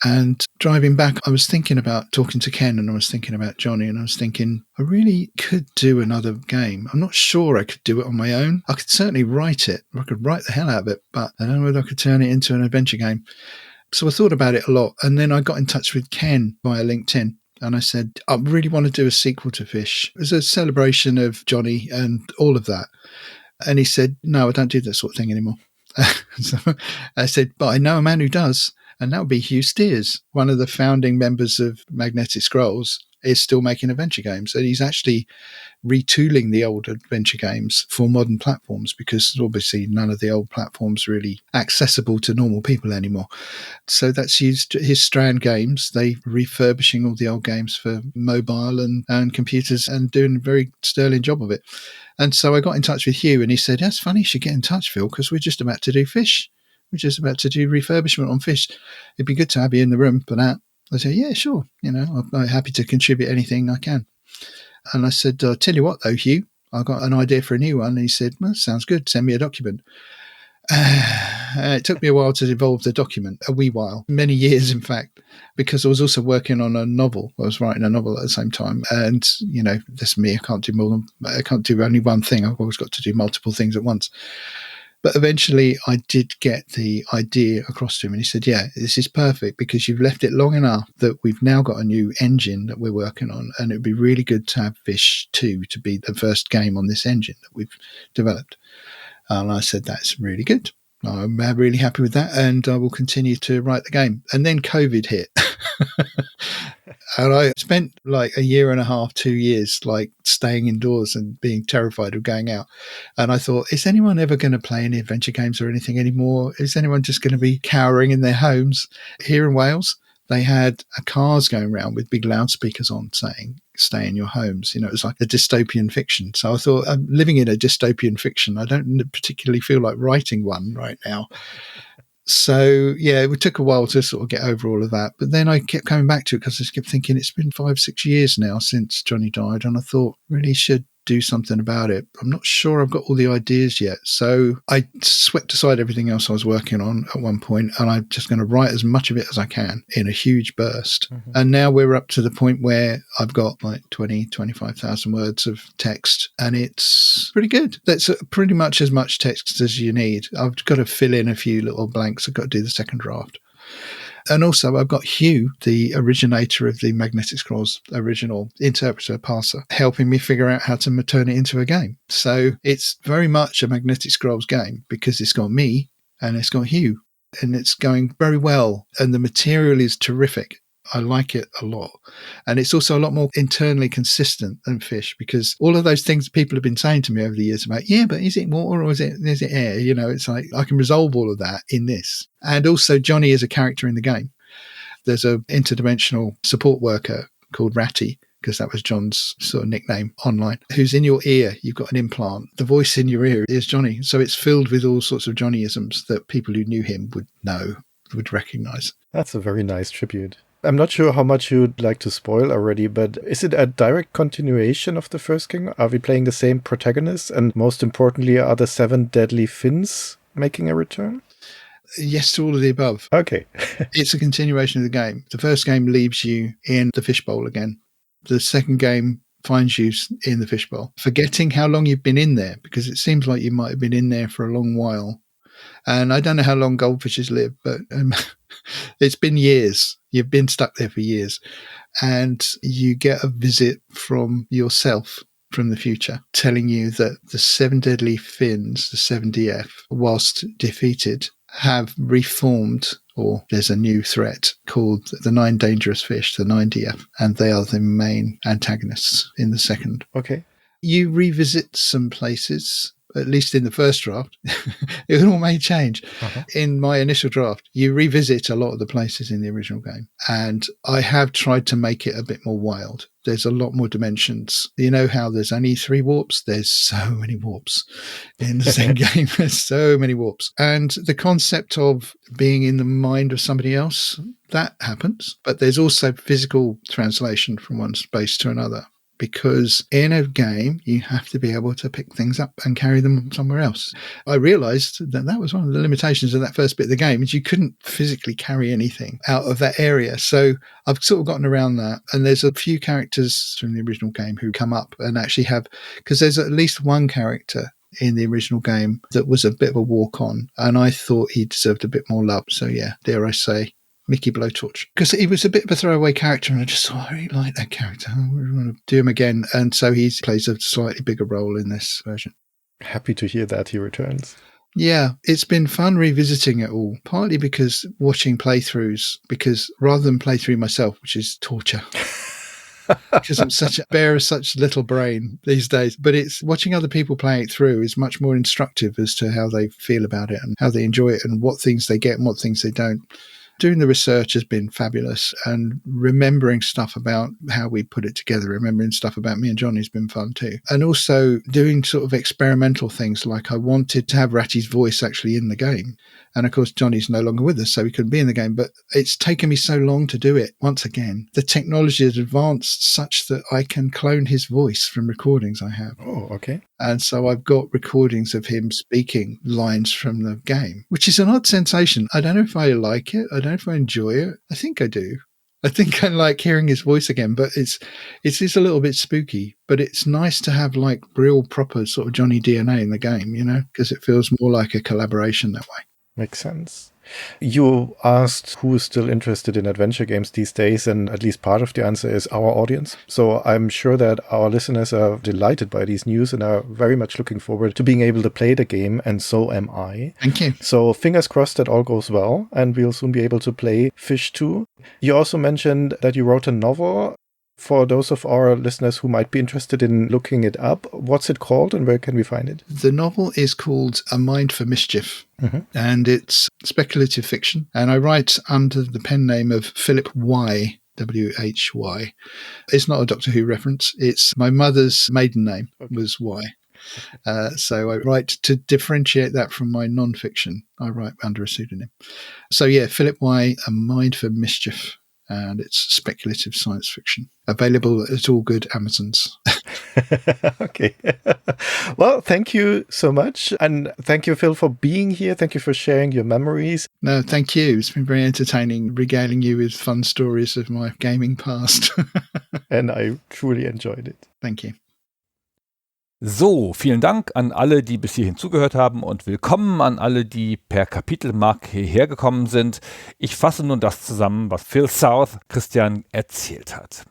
Speaker 5: And driving back, I was thinking about talking to Ken, and I was thinking about Johnny, and I was thinking, I really could do another game. I'm not sure I could do it on my own. I could certainly write it. I could write the hell out of it, but I don't know whether I could turn it into an adventure game. So I thought about it a lot. And then I got in touch with Ken via LinkedIn. And I said, I really want to do a sequel to Fish. It was a celebration of Johnny and all of that. And he said, no, I don't do that sort of thing anymore. So I said, but I know a man who does. And that would be Hugh Steers, one of the founding members of Magnetic Scrolls, is still making adventure games. And he's actually retooling the old adventure games for modern platforms because obviously none of the old platforms are really accessible to normal people anymore. So that's used his Strand Games. They're refurbishing all the old games for mobile and computers and doing a very sterling job of it. And so I got in touch with Hugh and he said, that's funny you should get in touch, Phil, because we're just about to do Fish. We're just about to do refurbishment on Fish. It'd be good to have you in the room for that. I said, yeah, sure. I'm happy to contribute anything I can. And I said, I'll tell you what, though, Hugh, I got an idea for a new one. And he said, well, sounds good. Send me a document. It took me a while to evolve the document, a wee while, many years, in fact, because I was also working on a novel. I was writing a novel at the same time. And, that's me. I can't do only one thing. I've always got to do multiple things at once. But eventually I did get the idea across to him and he said, yeah, this is perfect because you've left it long enough that we've now got a new engine that we're working on, and it would be really good to have Fish 2 to be the first game on this engine that we've developed. And I said, that's really good. I'm really happy with that, and I will continue to write the game. And then COVID hit. And I spent like a year and a half, 2 years, like staying indoors and being terrified of going out. And I thought, is anyone ever going to play any adventure games or anything anymore? Is anyone just going to be cowering in their homes? Here in Wales, they had cars going around with big loudspeakers on saying, stay in your homes. It was like a dystopian fiction. So I thought, I'm living in a dystopian fiction. I don't particularly feel like writing one right now. So, yeah, it took a while to sort of get over all of that. But then I kept coming back to it because I just kept thinking it's been 5-6 years now since Johnny died. And I thought, really should do something about it. I'm not sure I've got all the ideas yet. So I swept aside everything else I was working on at one point, and I'm just going to write as much of it as I can in a huge burst. Mm-hmm. And now we're up to the point where I've got like 25,000 words of text, and it's pretty good. That's pretty much as much text as you need. I've got to fill in a few little blanks. I've got to do the second draft. And also I've got Hugh, the originator of the Magnetic Scrolls original interpreter parser, helping me figure out how to turn it into a game. So it's very much a Magnetic Scrolls game because it's got me and it's got Hugh, and it's going very well. And the material is terrific. I like it a lot. And it's also a lot more internally consistent than Fish, because all of those things people have been saying to me over the years about, yeah, but is it water or is it air? You know, it's like I can resolve all of that in this. And also Johnny is a character in the game. There's an interdimensional support worker called Ratty, because that was John's sort of nickname online, who's in your ear. You've got an implant. The voice in your ear is Johnny. So it's filled with all sorts of Johnnyisms that people who knew him would know, would recognize.
Speaker 4: That's a very nice tribute. I'm not sure how much you'd like to spoil already, but is it a direct continuation of the first game? Are we playing the same protagonist? And most importantly, are the 7 deadly fins making a return?
Speaker 5: Yes to all of the above.
Speaker 4: Okay.
Speaker 5: It's a continuation of the game. The first game leaves you in the fishbowl again. The second game finds you in the fishbowl, forgetting how long you've been in there, because it seems like you might have been in there for a long while. And I don't know how long goldfishes live, but it's been years. You've been stuck there for years. And you get a visit from yourself from the future telling you that the 7 deadly fins, the 7DF, whilst defeated, have reformed, or there's a new threat called the 9 dangerous fish, the 9DF, and they are the main antagonists in the second.
Speaker 4: Okay.
Speaker 5: You revisit some places, at least in the first draft. It all may change. Uh-huh. In my initial draft, you revisit a lot of the places in the original game. And I have tried to make it a bit more wild. There's a lot more dimensions. You know how there's only 3 warps? There's so many warps in the same game. There's so many warps. And the concept of being in the mind of somebody else, that happens. But there's also physical translation from one space to another. Because in a game, you have to be able to pick things up and carry them somewhere else. I realized that that was one of the limitations of that first bit of the game, is you couldn't physically carry anything out of that area. So I've sort of gotten around that. And there's a few characters from the original game who come up and actually have, because there's at least one character in the original game that was a bit of a walk-on, and I thought he deserved a bit more love. So yeah, dare I say, Mickey Blowtorch, because he was a bit of a throwaway character, and I just thought, I really like that character. I really want to do him again. And so he plays a slightly bigger role in this version.
Speaker 4: Happy to hear that he returns.
Speaker 5: Yeah, it's been fun revisiting it all, partly because watching playthroughs, because rather than play through myself, which is torture, because I'm bear of such little brain these days, but it's watching other people play it through is much more instructive as to how they feel about it and how they enjoy it and what things they get and what things they don't. Doing the research has been fabulous, and remembering stuff about how we put it together, remembering stuff about me and Johnny has been fun too. And also doing sort of experimental things, like I wanted to have Ratty's voice actually in the game. And of course, Johnny's no longer with us, so he couldn't be in the game, but it's taken me so long to do it. Once again, the technology has advanced such that I can clone his voice from recordings I have.
Speaker 4: Oh, okay.
Speaker 5: And so I've got recordings of him speaking lines from the game, which is an odd sensation. I don't know if I like it. I don't know if I enjoy it. I think I do. I think I like hearing his voice again, but it's a little bit spooky. But it's nice to have like real proper sort of Johnny DNA in the game, you know, because it feels more like a collaboration that way.
Speaker 4: Makes sense. You asked who is still interested in adventure games these days, and at least part of the answer is our audience. So I'm sure that our listeners are delighted by these news and are very much looking forward to being able to play the game, and so am I.
Speaker 5: Thank you.
Speaker 4: So fingers crossed that all goes well, and we'll soon be able to play Fish 2. You also mentioned that you wrote a novel. For those of our listeners who might be interested in looking it up, what's it called and where can we find it?
Speaker 5: The novel is called A Mind for Mischief, and it's speculative fiction. And I write under the pen name of Philip Y, W-H-Y. It's not a Doctor Who reference. It's my mother's maiden name was Y. So I write to differentiate that from my non-fiction. I write under a pseudonym. So yeah, Philip Y, A Mind for Mischief. And it's speculative science fiction. Available at all good Amazons.
Speaker 4: Okay. Well, thank you so much. And thank you, Phil, for being here. Thank you for sharing your memories.
Speaker 5: No, thank you. It's been very entertaining regaling you with fun stories of my gaming past.
Speaker 4: And I truly enjoyed it.
Speaker 5: Thank you.
Speaker 1: So, vielen Dank an alle, die bis hierhin zugehört haben und willkommen an alle, die per Kapitelmark hierher gekommen sind. Ich fasse nun das zusammen, was Phil South Christian erzählt hat.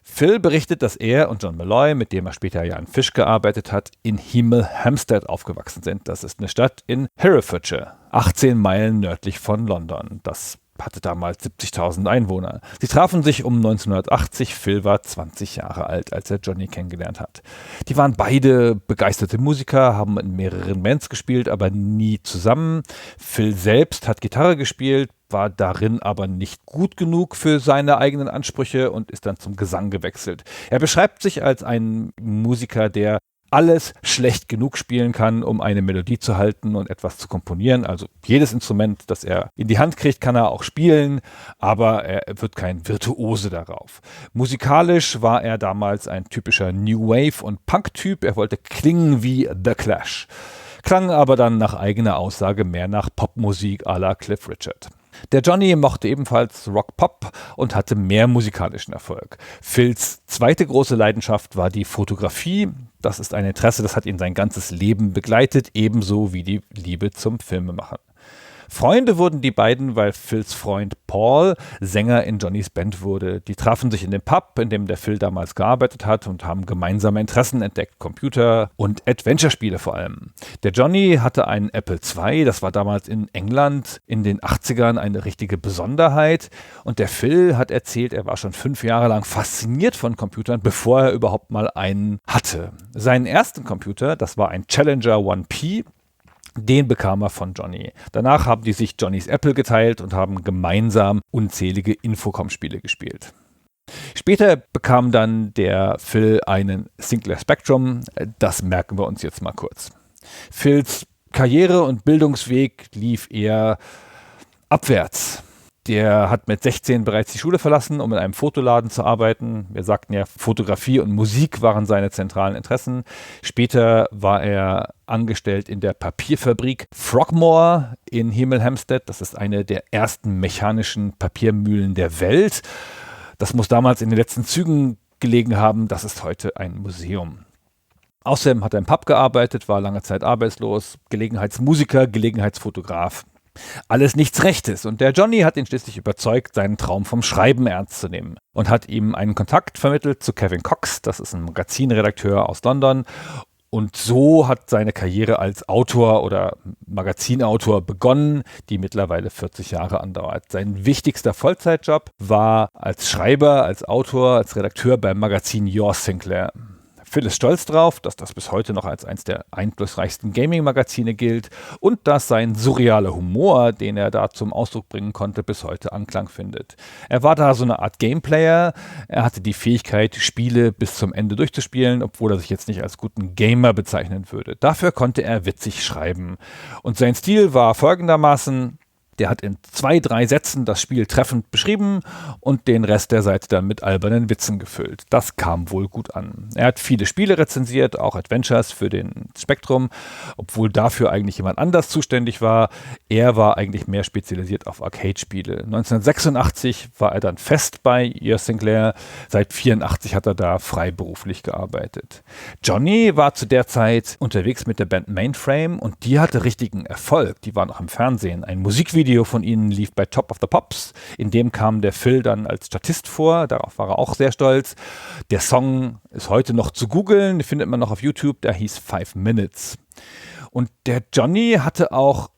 Speaker 1: Phil berichtet, dass er und John Malloy, mit dem er später ja an Fish gearbeitet hat, in Hemel Hempstead aufgewachsen sind. Das ist eine Stadt in Herefordshire, 18 Meilen nördlich von London. Das hatte damals 70.000 Einwohner. Sie trafen sich um 1980. Phil war 20 Jahre alt, als er Johnny kennengelernt hat. Die waren beide begeisterte Musiker, haben in mehreren Bands gespielt, aber nie zusammen. Phil selbst hat Gitarre gespielt, war darin aber nicht gut genug für seine eigenen Ansprüche und ist dann zum Gesang gewechselt. Er beschreibt sich als ein Musiker, der alles schlecht genug spielen kann, um eine Melodie zu halten und etwas zu komponieren. Also jedes Instrument, das er in die Hand kriegt, kann er auch spielen, aber er wird kein Virtuose darauf. Musikalisch war er damals ein typischer New Wave- und Punk-Typ. Er wollte klingen wie The Clash, klang aber dann nach eigener Aussage mehr nach Popmusik à la Cliff Richard. Der Johnny mochte ebenfalls Rock-Pop und hatte mehr musikalischen Erfolg. Phils zweite große Leidenschaft war die Fotografie. Das ist ein Interesse, das hat ihn sein ganzes Leben begleitet, ebenso wie die Liebe zum Filmemachen. Freunde wurden die beiden, weil Phils Freund Paul Sänger in Johnnys Band wurde. Die trafen sich in dem Pub, in dem der Phil damals gearbeitet hat und haben gemeinsame Interessen entdeckt, Computer- und Adventure-Spiele vor allem. Der Johnny hatte einen Apple II, das war damals in England in den 80ern eine richtige Besonderheit. Und der Phil hat erzählt, er war schon 5 Jahre lang fasziniert von Computern, bevor er überhaupt mal einen hatte. Seinen ersten Computer, das war ein Challenger 1P, den bekam er von Johnny. Danach haben die sich Johnnys Apple geteilt und haben gemeinsam unzählige Infocom-Spiele gespielt. Später bekam dann der Phil einen Sinclair Spectrum. Das merken wir uns jetzt mal kurz. Phils Karriere- und Bildungsweg lief eher abwärts. Der hat mit 16 bereits die Schule verlassen, um in einem Fotoladen zu arbeiten. Wir sagten ja, Fotografie und Musik waren seine zentralen Interessen. Später war er angestellt in der Papierfabrik Frogmore in Hemel Hempstead. Das ist eine der ersten mechanischen Papiermühlen der Welt. Das muss damals in den letzten Zügen gelegen haben. Das ist heute ein Museum. Außerdem hat er im Pub gearbeitet, war lange Zeit arbeitslos, Gelegenheitsmusiker, Gelegenheitsfotograf. Alles nichts Rechtes. Und der Johnny hat ihn schließlich überzeugt, seinen Traum vom Schreiben ernst zu nehmen und hat ihm einen Kontakt vermittelt zu Kevin Cox, das ist ein Magazinredakteur aus London. Und so hat seine Karriere als Autor oder Magazinautor begonnen, die mittlerweile 40 Jahre andauert. Sein wichtigster Vollzeitjob war als Schreiber, als Autor, als Redakteur beim Magazin Your Sinclair. Phil ist stolz drauf, dass das bis heute noch als eines der einflussreichsten Gaming-Magazine gilt und dass sein surrealer Humor, den er da zum Ausdruck bringen konnte, bis heute Anklang findet. Er war da so eine Art Gameplayer, er hatte die Fähigkeit, Spiele bis zum Ende durchzuspielen, obwohl er sich jetzt nicht als guten Gamer bezeichnen würde. Dafür konnte er witzig schreiben. Und sein Stil war folgendermaßen: Der hat in 2-3 Sätzen das Spiel treffend beschrieben und den Rest der Seite dann mit albernen Witzen gefüllt. Das kam wohl gut an. Er hat viele Spiele rezensiert, auch Adventures für den Spektrum, obwohl dafür eigentlich jemand anders zuständig war. Er war eigentlich mehr spezialisiert auf Arcade-Spiele. 1986 war er dann fest bei Your Sinclair. Seit 1984 hat er da freiberuflich gearbeitet. Johnny war zu der Zeit unterwegs mit der Band Mainframe und die hatte richtigen Erfolg. Die war noch im Fernsehen. Ein Musikvideo von ihnen lief bei Top of the Pops. In dem kam der Phil dann als Statist vor. Darauf war er auch sehr stolz. Der Song ist heute noch zu googeln. Den findet man noch auf YouTube. Der hieß 5 Minutes. Und der Johnny hatte auch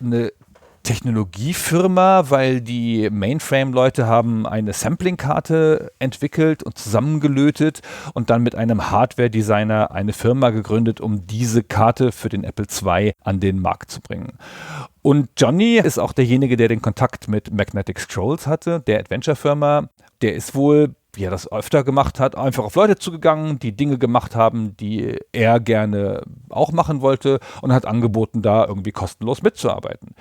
Speaker 1: eine Technologiefirma, weil die Mainframe-Leute haben eine Sampling-Karte entwickelt und zusammengelötet und dann mit einem Hardware-Designer eine Firma gegründet, um diese Karte für den Apple II an den Markt zu bringen. Und Johnny ist auch derjenige, der den Kontakt mit Magnetic Scrolls hatte, der Adventure-Firma. Der ist wohl wie er das öfter gemacht hat, einfach auf Leute zugegangen, die Dinge gemacht haben, die er gerne auch machen wollte und hat angeboten, da irgendwie kostenlos mitzuarbeiten.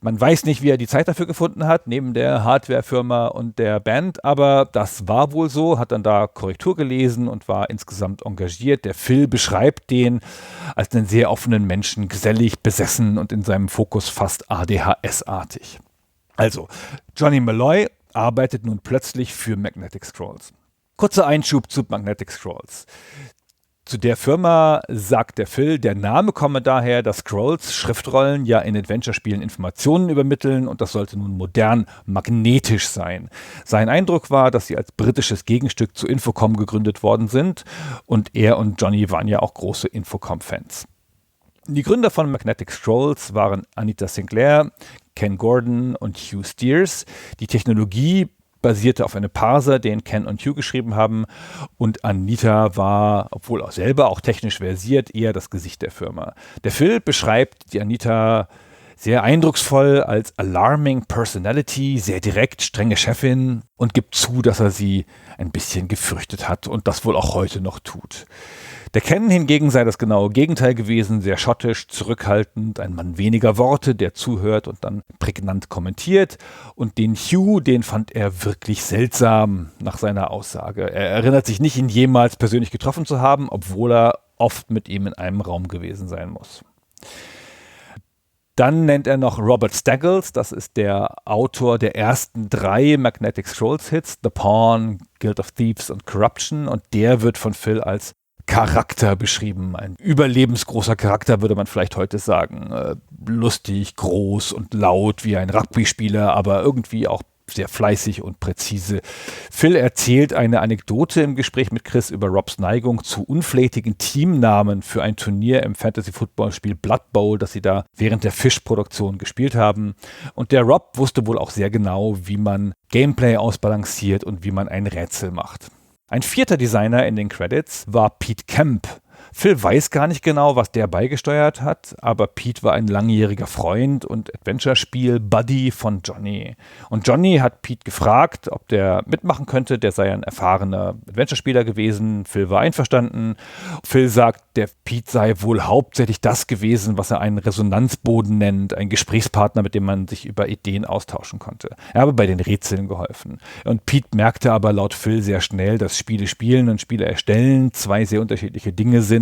Speaker 1: Man weiß nicht, wie er die Zeit dafür gefunden hat, neben der Hardwarefirma und der Band, aber das war wohl so, hat dann da Korrektur gelesen und war insgesamt engagiert. Der Phil beschreibt den als einen sehr offenen Menschen, gesellig, besessen und in seinem Fokus fast ADHS-artig. Also, Johnny Malloy arbeitet nun plötzlich für Magnetic Scrolls. Kurzer Einschub zu Magnetic Scrolls. Zu der Firma sagt der Phil, der Name komme daher, dass Scrolls, Schriftrollen, ja in Adventure-Spielen Informationen übermitteln und das sollte nun modern magnetisch sein. Sein Eindruck war, dass sie als britisches Gegenstück zu Infocom gegründet worden sind und er und Johnny waren ja auch große Infocom-Fans. Die Gründer von Magnetic Scrolls waren Anita Sinclair, Ken Gordon und Hugh Steers. Die Technologie basierte auf einem Parser, den Ken und Hugh geschrieben haben. Und Anita war, obwohl auch selber auch technisch versiert, eher das Gesicht der Firma. Der Phil beschreibt die Anita sehr eindrucksvoll als alarming personality, sehr direkt, strenge Chefin und gibt zu, dass er sie ein bisschen gefürchtet hat und das wohl auch heute noch tut. Der Ken hingegen sei das genaue Gegenteil gewesen, sehr schottisch, zurückhaltend, ein Mann weniger Worte, der zuhört und dann prägnant kommentiert. Und den Hugh, den fand er wirklich seltsam nach seiner Aussage. Er erinnert sich nicht, ihn jemals persönlich getroffen zu haben, obwohl er oft mit ihm in einem Raum gewesen sein muss. Dann nennt er noch Robert Staggles, das ist der Autor der ersten 3 Magnetic Scrolls Hits, The Pawn, Guild of Thieves und Corruption. Und der wird von Phil als Charakter beschrieben. Ein überlebensgroßer Charakter, würde man vielleicht heute sagen. Lustig, groß und laut wie ein Rugby-Spieler, aber irgendwie auch sehr fleißig und präzise. Phil erzählt eine Anekdote im Gespräch mit Chris über Robs Neigung zu unflätigen Teamnamen für ein Turnier im Fantasy-Football-Spiel Blood Bowl, das sie da während der Fish-Produktion gespielt haben. Und der Rob wusste wohl auch sehr genau, wie man Gameplay ausbalanciert und wie man ein Rätsel macht. Ein 4. Designer in den Credits war Pete Kemp. Phil weiß gar nicht genau, was der beigesteuert hat, aber Pete war ein langjähriger Freund und Adventure-Spiel-Buddy von Johnny. Und Johnny hat Pete gefragt, ob der mitmachen könnte. Der sei ein erfahrener Adventure-Spieler gewesen. Phil war einverstanden. Phil sagt, der Pete sei wohl hauptsächlich das gewesen, was er einen Resonanzboden nennt, ein Gesprächspartner, mit dem man sich über Ideen austauschen konnte. Er habe bei den Rätseln geholfen. Und Pete merkte aber laut Phil sehr schnell, dass Spiele spielen und Spiele erstellen 2 sehr unterschiedliche Dinge sind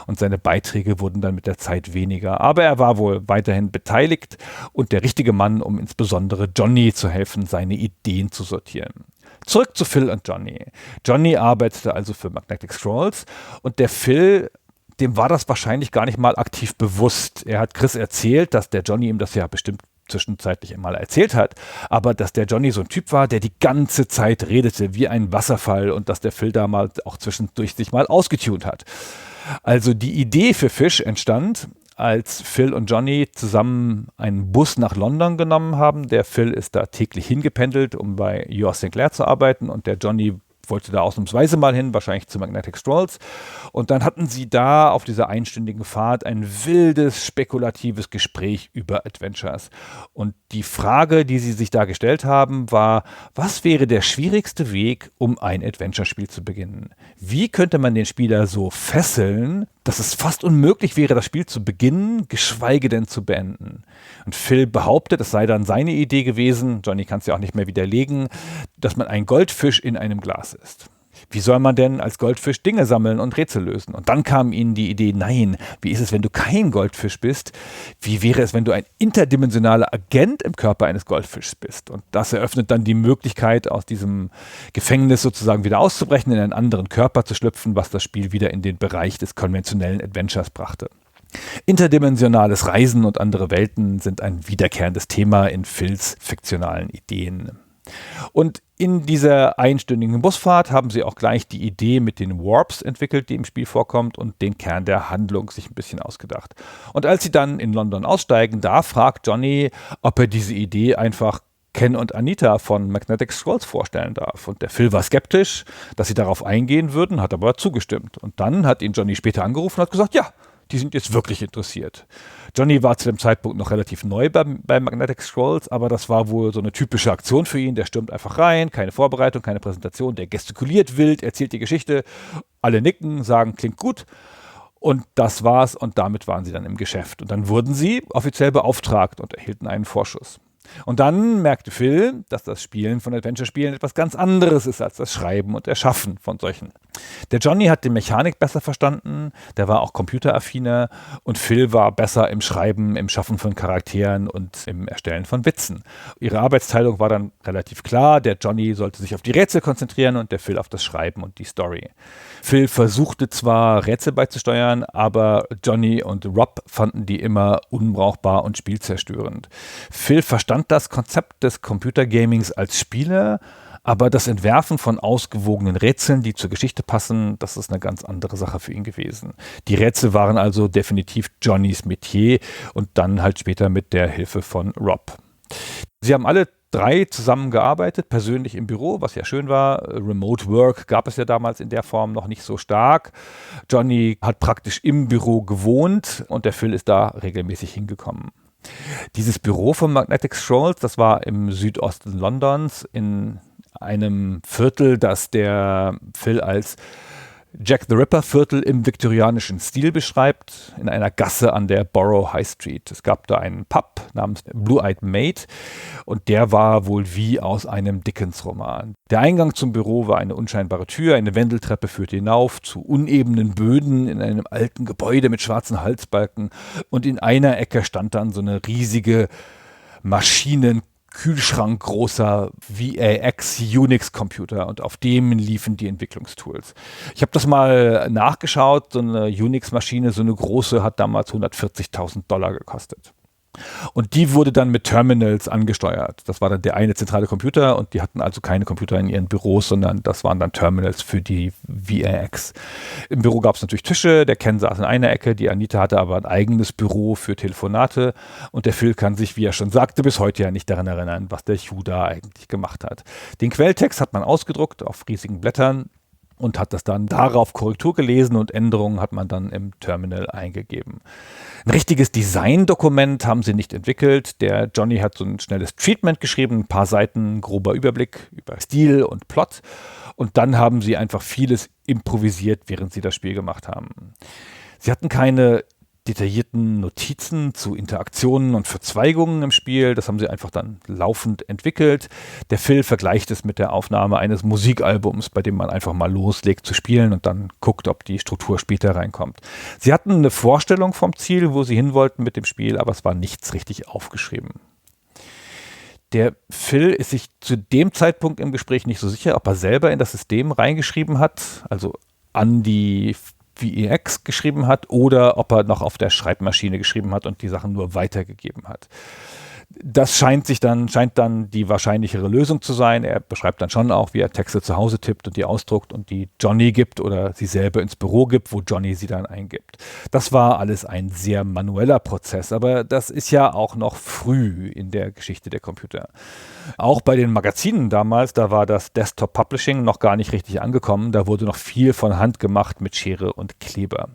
Speaker 1: und seine Beiträge wurden dann mit der Zeit weniger. Aber er war wohl weiterhin beteiligt und der richtige Mann, um insbesondere Johnny zu helfen, seine Ideen zu sortieren. Zurück zu Phil und Johnny. Johnny arbeitete also für Magnetic Scrolls und der Phil, dem war das wahrscheinlich gar nicht mal aktiv bewusst. Er hat Chris erzählt, dass der Johnny ihm das ja bestimmt zwischenzeitlich einmal erzählt hat, aber dass der Johnny so ein Typ war, der die ganze Zeit redete wie ein Wasserfall und dass der Phil damals auch zwischendurch sich mal ausgetunt hat. Also die Idee für Fish entstand, als Phil und Johnny zusammen einen Bus nach London genommen haben. Der Phil ist da täglich hingependelt, um bei Sinclair zu arbeiten und der Johnny wollte da ausnahmsweise mal hin, wahrscheinlich zu Magnetic Scrolls. Und dann hatten sie da auf dieser einstündigen Fahrt ein wildes, spekulatives Gespräch über Adventures. Und die Frage, die sie sich da gestellt haben, war, was wäre der schwierigste Weg, um ein Adventure-Spiel zu beginnen? Wie könnte man den Spieler so fesseln, dass es fast unmöglich wäre, das Spiel zu beginnen, geschweige denn zu beenden? Und Phil behauptet, es sei dann seine Idee gewesen, Johnny kann es ja auch nicht mehr widerlegen, dass man ein Goldfisch in einem Glas ist. Wie soll man denn als Goldfisch Dinge sammeln und Rätsel lösen? Und dann kam ihnen die Idee, nein, wie ist es, wenn du kein Goldfisch bist? Wie wäre es, wenn du ein interdimensionaler Agent im Körper eines Goldfischs bist? Und das eröffnet dann die Möglichkeit, aus diesem Gefängnis sozusagen wieder auszubrechen, in einen anderen Körper zu schlüpfen, was das Spiel wieder in den Bereich des konventionellen Adventures brachte. Interdimensionales Reisen und andere Welten sind ein wiederkehrendes Thema in Phils fiktionalen Ideen. Und in dieser einstündigen Busfahrt haben sie auch gleich die Idee mit den Warps entwickelt, die im Spiel vorkommt, und den Kern der Handlung sich ein bisschen ausgedacht. Und als sie dann in London aussteigen, da fragt Johnny, ob er diese Idee einfach Ken und Anita von Magnetic Scrolls vorstellen darf. Und der Phil war skeptisch, dass sie darauf eingehen würden, hat aber zugestimmt. Und dann hat ihn Johnny später angerufen und hat gesagt, ja, die sind jetzt wirklich interessiert. Johnny war zu dem Zeitpunkt noch relativ neu bei Magnetic Scrolls, aber das war wohl so eine typische Aktion für ihn. Der stürmt einfach rein, keine Vorbereitung, keine Präsentation, der gestikuliert wild, erzählt die Geschichte, alle nicken, sagen, klingt gut. Und das war's und damit waren sie dann im Geschäft. Und dann wurden sie offiziell beauftragt und erhielten einen Vorschuss. Und dann merkte Phil, dass das Spielen von Adventure-Spielen etwas ganz anderes ist als das Schreiben und Erschaffen von solchen. Der Johnny hat die Mechanik besser verstanden, der war auch computeraffiner und Phil war besser im Schreiben, im Schaffen von Charakteren und im Erstellen von Witzen. Ihre Arbeitsteilung war dann relativ klar, der Johnny sollte sich auf die Rätsel konzentrieren und der Phil auf das Schreiben und die Story. Phil versuchte zwar Rätsel beizusteuern, aber Johnny und Rob fanden die immer unbrauchbar und spielzerstörend. Phil verstand das Konzept des Computergamings als Spieler, aber das Entwerfen von ausgewogenen Rätseln, die zur Geschichte passen, das ist eine ganz andere Sache für ihn gewesen. Die Rätsel waren also definitiv Johnnys Metier und dann halt später mit der Hilfe von Rob. Sie haben alle 3 zusammengearbeitet, persönlich im Büro, was ja schön war. Remote Work gab es ja damals in der Form noch nicht so stark. Johnny hat praktisch im Büro gewohnt und der Phil ist da regelmäßig hingekommen. Dieses Büro von Magnetic Scrolls, das war im Südosten Londons in einem Viertel, das der Phil als Jack the Ripper Viertel im viktorianischen Stil beschreibt, in einer Gasse an der Borough High Street. Es gab da einen Pub namens Blue-Eyed Maid und der war wohl wie aus einem Dickens-Roman. Der Eingang zum Büro war eine unscheinbare Tür, eine Wendeltreppe führte hinauf zu unebenen Böden in einem alten Gebäude mit schwarzen Halsbalken und in einer Ecke stand dann so eine riesige Kühlschrank großer VAX Unix-Computer und auf dem liefen die Entwicklungstools. Ich habe das mal nachgeschaut, so eine Unix-Maschine, so eine große, hat damals $140.000 gekostet. Und die wurde dann mit Terminals angesteuert. Das war dann der eine zentrale Computer und die hatten also keine Computer in ihren Büros, sondern das waren dann Terminals für die VAX. Im Büro gab es natürlich Tische, der Ken saß in einer Ecke, die Anita hatte aber ein eigenes Büro für Telefonate und der Phil kann sich, wie er schon sagte, bis heute ja nicht daran erinnern, was der Hugh da eigentlich gemacht hat. Den Quelltext hat man ausgedruckt auf riesigen Blättern und hat das dann darauf Korrektur gelesen und Änderungen hat man dann im Terminal eingegeben. Ein richtiges Design-Dokument haben sie nicht entwickelt. Der Johnny hat so ein schnelles Treatment geschrieben, ein paar Seiten, grober Überblick über Stil und Plot. Und dann haben sie einfach vieles improvisiert, während sie das Spiel gemacht haben. Sie hatten keine detaillierten Notizen zu Interaktionen und Verzweigungen im Spiel. Das haben sie einfach dann laufend entwickelt. Der Phil vergleicht es mit der Aufnahme eines Musikalbums, bei dem man einfach mal loslegt zu spielen und dann guckt, ob die Struktur später reinkommt. Sie hatten eine Vorstellung vom Ziel, wo sie hin wollten mit dem Spiel, aber es war nichts richtig aufgeschrieben. Der Phil ist sich zu dem Zeitpunkt im Gespräch nicht so sicher, ob er selber in das System reingeschrieben hat, also an die VAX geschrieben hat oder ob er noch auf der Schreibmaschine geschrieben hat und die Sachen nur weitergegeben hat. Das scheint dann die wahrscheinlichere Lösung zu sein. Er beschreibt dann schon auch, wie er Texte zu Hause tippt und die ausdruckt und die Johnny gibt oder sie selber ins Büro gibt, wo Johnny sie dann eingibt. Das war alles ein sehr manueller Prozess, aber das ist ja auch noch früh in der Geschichte der Computer. Auch bei den Magazinen damals, da war das Desktop Publishing noch gar nicht richtig angekommen. Da wurde noch viel von Hand gemacht mit Schere und Kleber.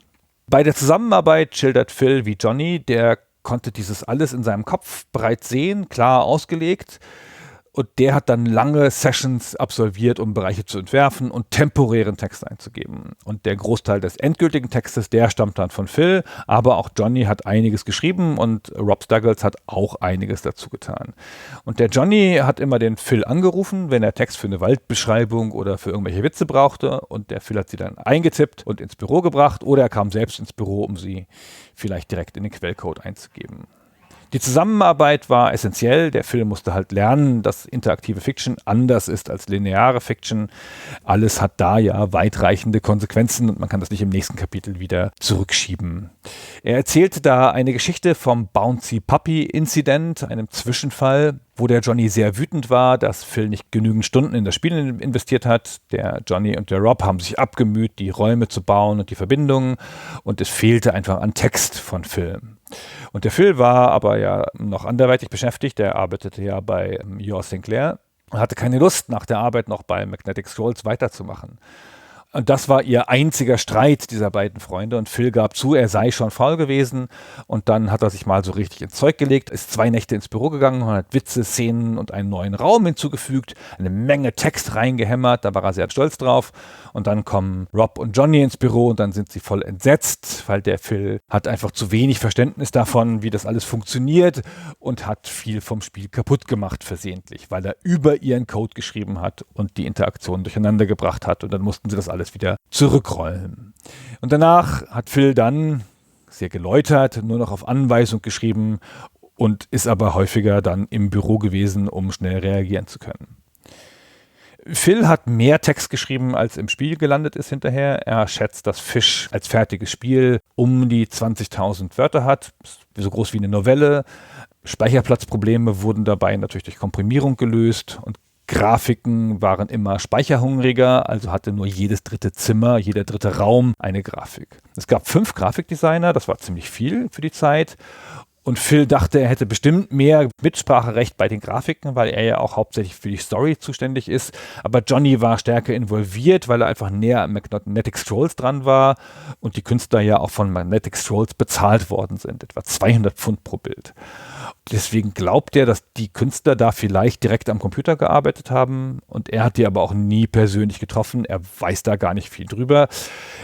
Speaker 1: Bei der Zusammenarbeit schildert Phil wie Johnny, der konnte dieses alles in seinem Kopf bereits sehen, klar ausgelegt. Und der hat dann lange Sessions absolviert, um Bereiche zu entwerfen und temporären Text einzugeben. Und der Großteil des endgültigen Textes, der stammt dann von Phil, aber auch Johnny hat einiges geschrieben und Rob Staggles hat auch einiges dazu getan. Und der Johnny hat immer den Phil angerufen, wenn er Text für eine Waldbeschreibung oder für irgendwelche Witze brauchte und der Phil hat sie dann eingetippt und ins Büro gebracht oder er kam selbst ins Büro, um sie vielleicht direkt in den Quellcode einzugeben. Die Zusammenarbeit war essentiell. Der Film musste halt lernen, dass interaktive Fiction anders ist als lineare Fiction. Alles hat da ja weitreichende Konsequenzen und man kann das nicht im nächsten Kapitel wieder zurückschieben. Er erzählte da eine Geschichte vom Bouncy Puppy Incident, einem Zwischenfall, wo der Johnny sehr wütend war, dass Phil nicht genügend Stunden in das Spiel investiert hat. Der Johnny und der Rob haben sich abgemüht, die Räume zu bauen und die Verbindungen und es fehlte einfach an Text von Phil. Und der Phil war aber ja noch anderweitig beschäftigt, er arbeitete ja bei Sinclair und hatte keine Lust, nach der Arbeit noch bei Magnetic Scrolls weiterzumachen. Und das war ihr einziger Streit dieser beiden Freunde. Und Phil gab zu, er sei schon faul gewesen. Und dann hat er sich mal so richtig ins Zeug gelegt, ist 2 Nächte ins Büro gegangen und hat Witze, Szenen und einen neuen Raum hinzugefügt, eine Menge Text reingehämmert. Da war er sehr stolz drauf. Und dann kommen Rob und Johnny ins Büro und dann sind sie voll entsetzt, weil der Phil hat einfach zu wenig Verständnis davon, wie das alles funktioniert und hat viel vom Spiel kaputt gemacht versehentlich, weil er über ihren Code geschrieben hat und die Interaktion durcheinander gebracht hat. Und dann mussten sie das alles wieder zurückrollen. Und danach hat Phil dann, sehr geläutert, nur noch auf Anweisung geschrieben und ist aber häufiger dann im Büro gewesen, um schnell reagieren zu können. Phil hat mehr Text geschrieben, als im Spiel gelandet ist hinterher. Er schätzt, dass Fish als fertiges Spiel um die 20.000 Wörter hat, so groß wie eine Novelle. Speicherplatzprobleme wurden dabei natürlich durch Komprimierung gelöst und Grafiken waren immer speicherhungriger, also hatte nur jedes dritte Zimmer, jeder dritte Raum eine Grafik. Es gab 5 Grafikdesigner, das war ziemlich viel für die Zeit. Und Phil dachte, er hätte bestimmt mehr Mitspracherecht bei den Grafiken, weil er ja auch hauptsächlich für die Story zuständig ist. Aber Johnny war stärker involviert, weil er einfach näher an Magnetic Scrolls dran war und die Künstler ja auch von Magnetic Scrolls bezahlt worden sind, etwa 200 Pfund pro Bild. Deswegen glaubt er, dass die Künstler da vielleicht direkt am Computer gearbeitet haben und er hat die aber auch nie persönlich getroffen. Er weiß da gar nicht viel drüber.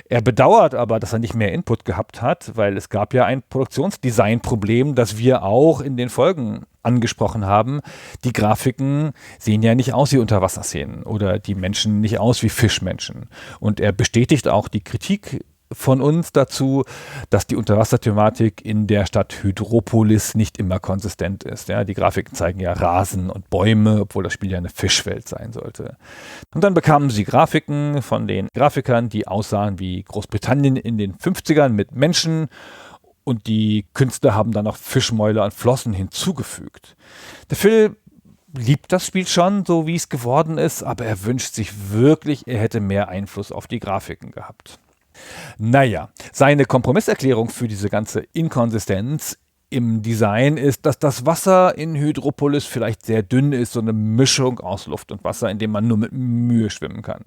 Speaker 1: Er bedauert aber, dass er nicht mehr Input gehabt hat, weil es gab ja ein Produktionsdesign-Problem, das wir auch in den Folgen angesprochen haben. Die Grafiken sehen ja nicht aus wie Unterwasserszenen oder die Menschen nicht aus wie Fischmenschen. Und er bestätigt auch die Kritik von uns dazu, dass die Unterwasserthematik in der Stadt Hydropolis nicht immer konsistent ist. Ja, die Grafiken zeigen ja Rasen und Bäume, obwohl das Spiel ja eine Fischwelt sein sollte. Und dann bekamen sie Grafiken von den Grafikern, die aussahen wie Großbritannien in den 50ern mit Menschen und die Künstler haben dann noch Fischmäuler und Flossen hinzugefügt. Der Phil liebt das Spiel schon, so wie es geworden ist, aber er wünscht sich wirklich, er hätte mehr Einfluss auf die Grafiken gehabt. Naja, seine Kompromisserklärung für diese ganze Inkonsistenz im Design ist, dass das Wasser in Hydropolis vielleicht sehr dünn ist, so eine Mischung aus Luft und Wasser, in dem man nur mit Mühe schwimmen kann.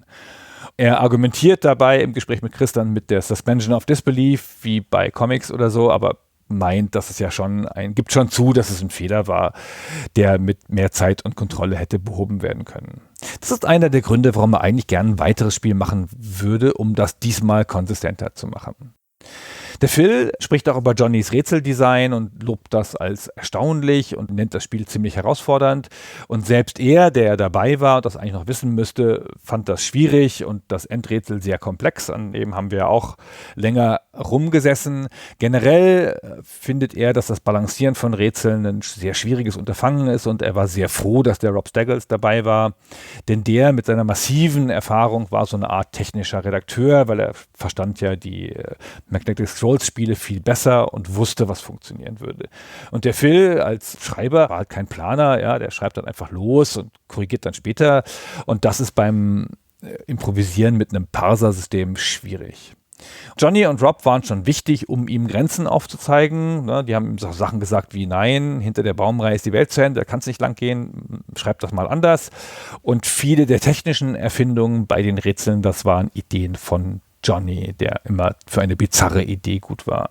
Speaker 1: Er argumentiert dabei im Gespräch mit Chris dann mit der Suspension of Disbelief, wie bei Comics oder so, aber meint, dass es ja gibt schon zu, dass es ein Fehler war, der mit mehr Zeit und Kontrolle hätte behoben werden können. Das ist einer der Gründe, warum er eigentlich gerne ein weiteres Spiel machen würde, um das diesmal konsistenter zu machen. Der Phil spricht auch über Johnnys Rätseldesign und lobt das als erstaunlich und nennt das Spiel ziemlich herausfordernd. Und selbst er, der dabei war und das eigentlich noch wissen müsste, fand das schwierig und das Endrätsel sehr komplex. An dem haben wir auch länger rumgesessen. Generell findet er, dass das Balancieren von Rätseln ein sehr schwieriges Unterfangen ist und er war sehr froh, dass der Rob Staggles dabei war. Denn der mit seiner massiven Erfahrung war so eine Art technischer Redakteur, weil er verstand ja die Magnetic Scrolls-Spiele viel besser und wusste, was funktionieren würde. Und der Phil als Schreiber war halt kein Planer, ja, der schreibt dann einfach los und korrigiert dann später. Und das ist beim Improvisieren mit einem Parser-System schwierig. Johnny und Rob waren schon wichtig, um ihm Grenzen aufzuzeigen. Ne, die haben ihm so Sachen gesagt wie, nein, hinter der Baumreihe ist die Welt zu Ende, da kann es nicht lang gehen, schreib das mal anders. Und viele der technischen Erfindungen bei den Rätseln, das waren Ideen von Johnny, der immer für eine bizarre Idee gut war.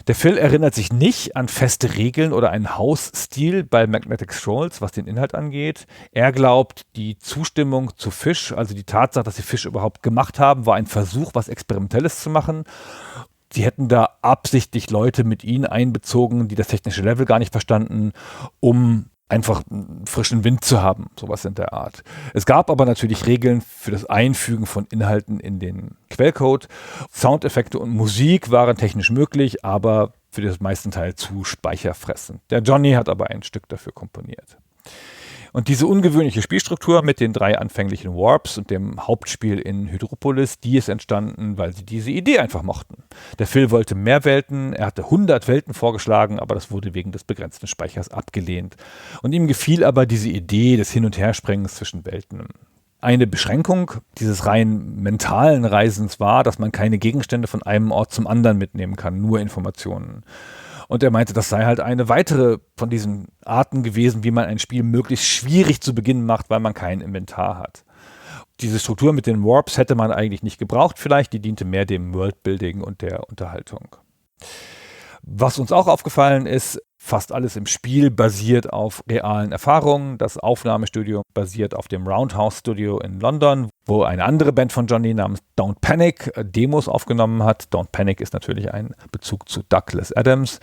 Speaker 1: Der Phil erinnert sich nicht an feste Regeln oder einen Hausstil bei Magnetic Scrolls, was den Inhalt angeht. Er glaubt, die Zustimmung zu Fish, also die Tatsache, dass sie Fish überhaupt gemacht haben, war ein Versuch, was Experimentelles zu machen. Sie hätten da absichtlich Leute mit ihnen einbezogen, die das technische Level gar nicht verstanden, um einfach frischen Wind zu haben, sowas in der Art. Es gab aber natürlich Regeln für das Einfügen von Inhalten in den Quellcode. Soundeffekte und Musik waren technisch möglich, aber für den meisten Teil zu speicherfressend. Der Johnny hat aber ein Stück dafür komponiert. Und diese ungewöhnliche Spielstruktur mit den 3 anfänglichen Warps und dem Hauptspiel in Hydropolis, die ist entstanden, weil sie diese Idee einfach mochten. Der Phil wollte mehr Welten, er hatte 100 Welten vorgeschlagen, aber das wurde wegen des begrenzten Speichers abgelehnt. Und ihm gefiel aber diese Idee des Hin- und Herspringens zwischen Welten. Eine Beschränkung dieses rein mentalen Reisens war, dass man keine Gegenstände von einem Ort zum anderen mitnehmen kann, nur Informationen. Und er meinte, das sei halt eine weitere von diesen Arten gewesen, wie man ein Spiel möglichst schwierig zu Beginn macht, weil man kein Inventar hat. Diese Struktur mit den Warps hätte man eigentlich nicht gebraucht vielleicht, die diente mehr dem Worldbuilding und der Unterhaltung. Was uns auch aufgefallen ist, fast alles im Spiel basiert auf realen Erfahrungen. Das Aufnahmestudio basiert auf dem Roundhouse Studio in London, wo eine andere Band von Johnny namens Don't Panic Demos aufgenommen hat. Don't Panic ist natürlich ein Bezug zu Douglas Adams.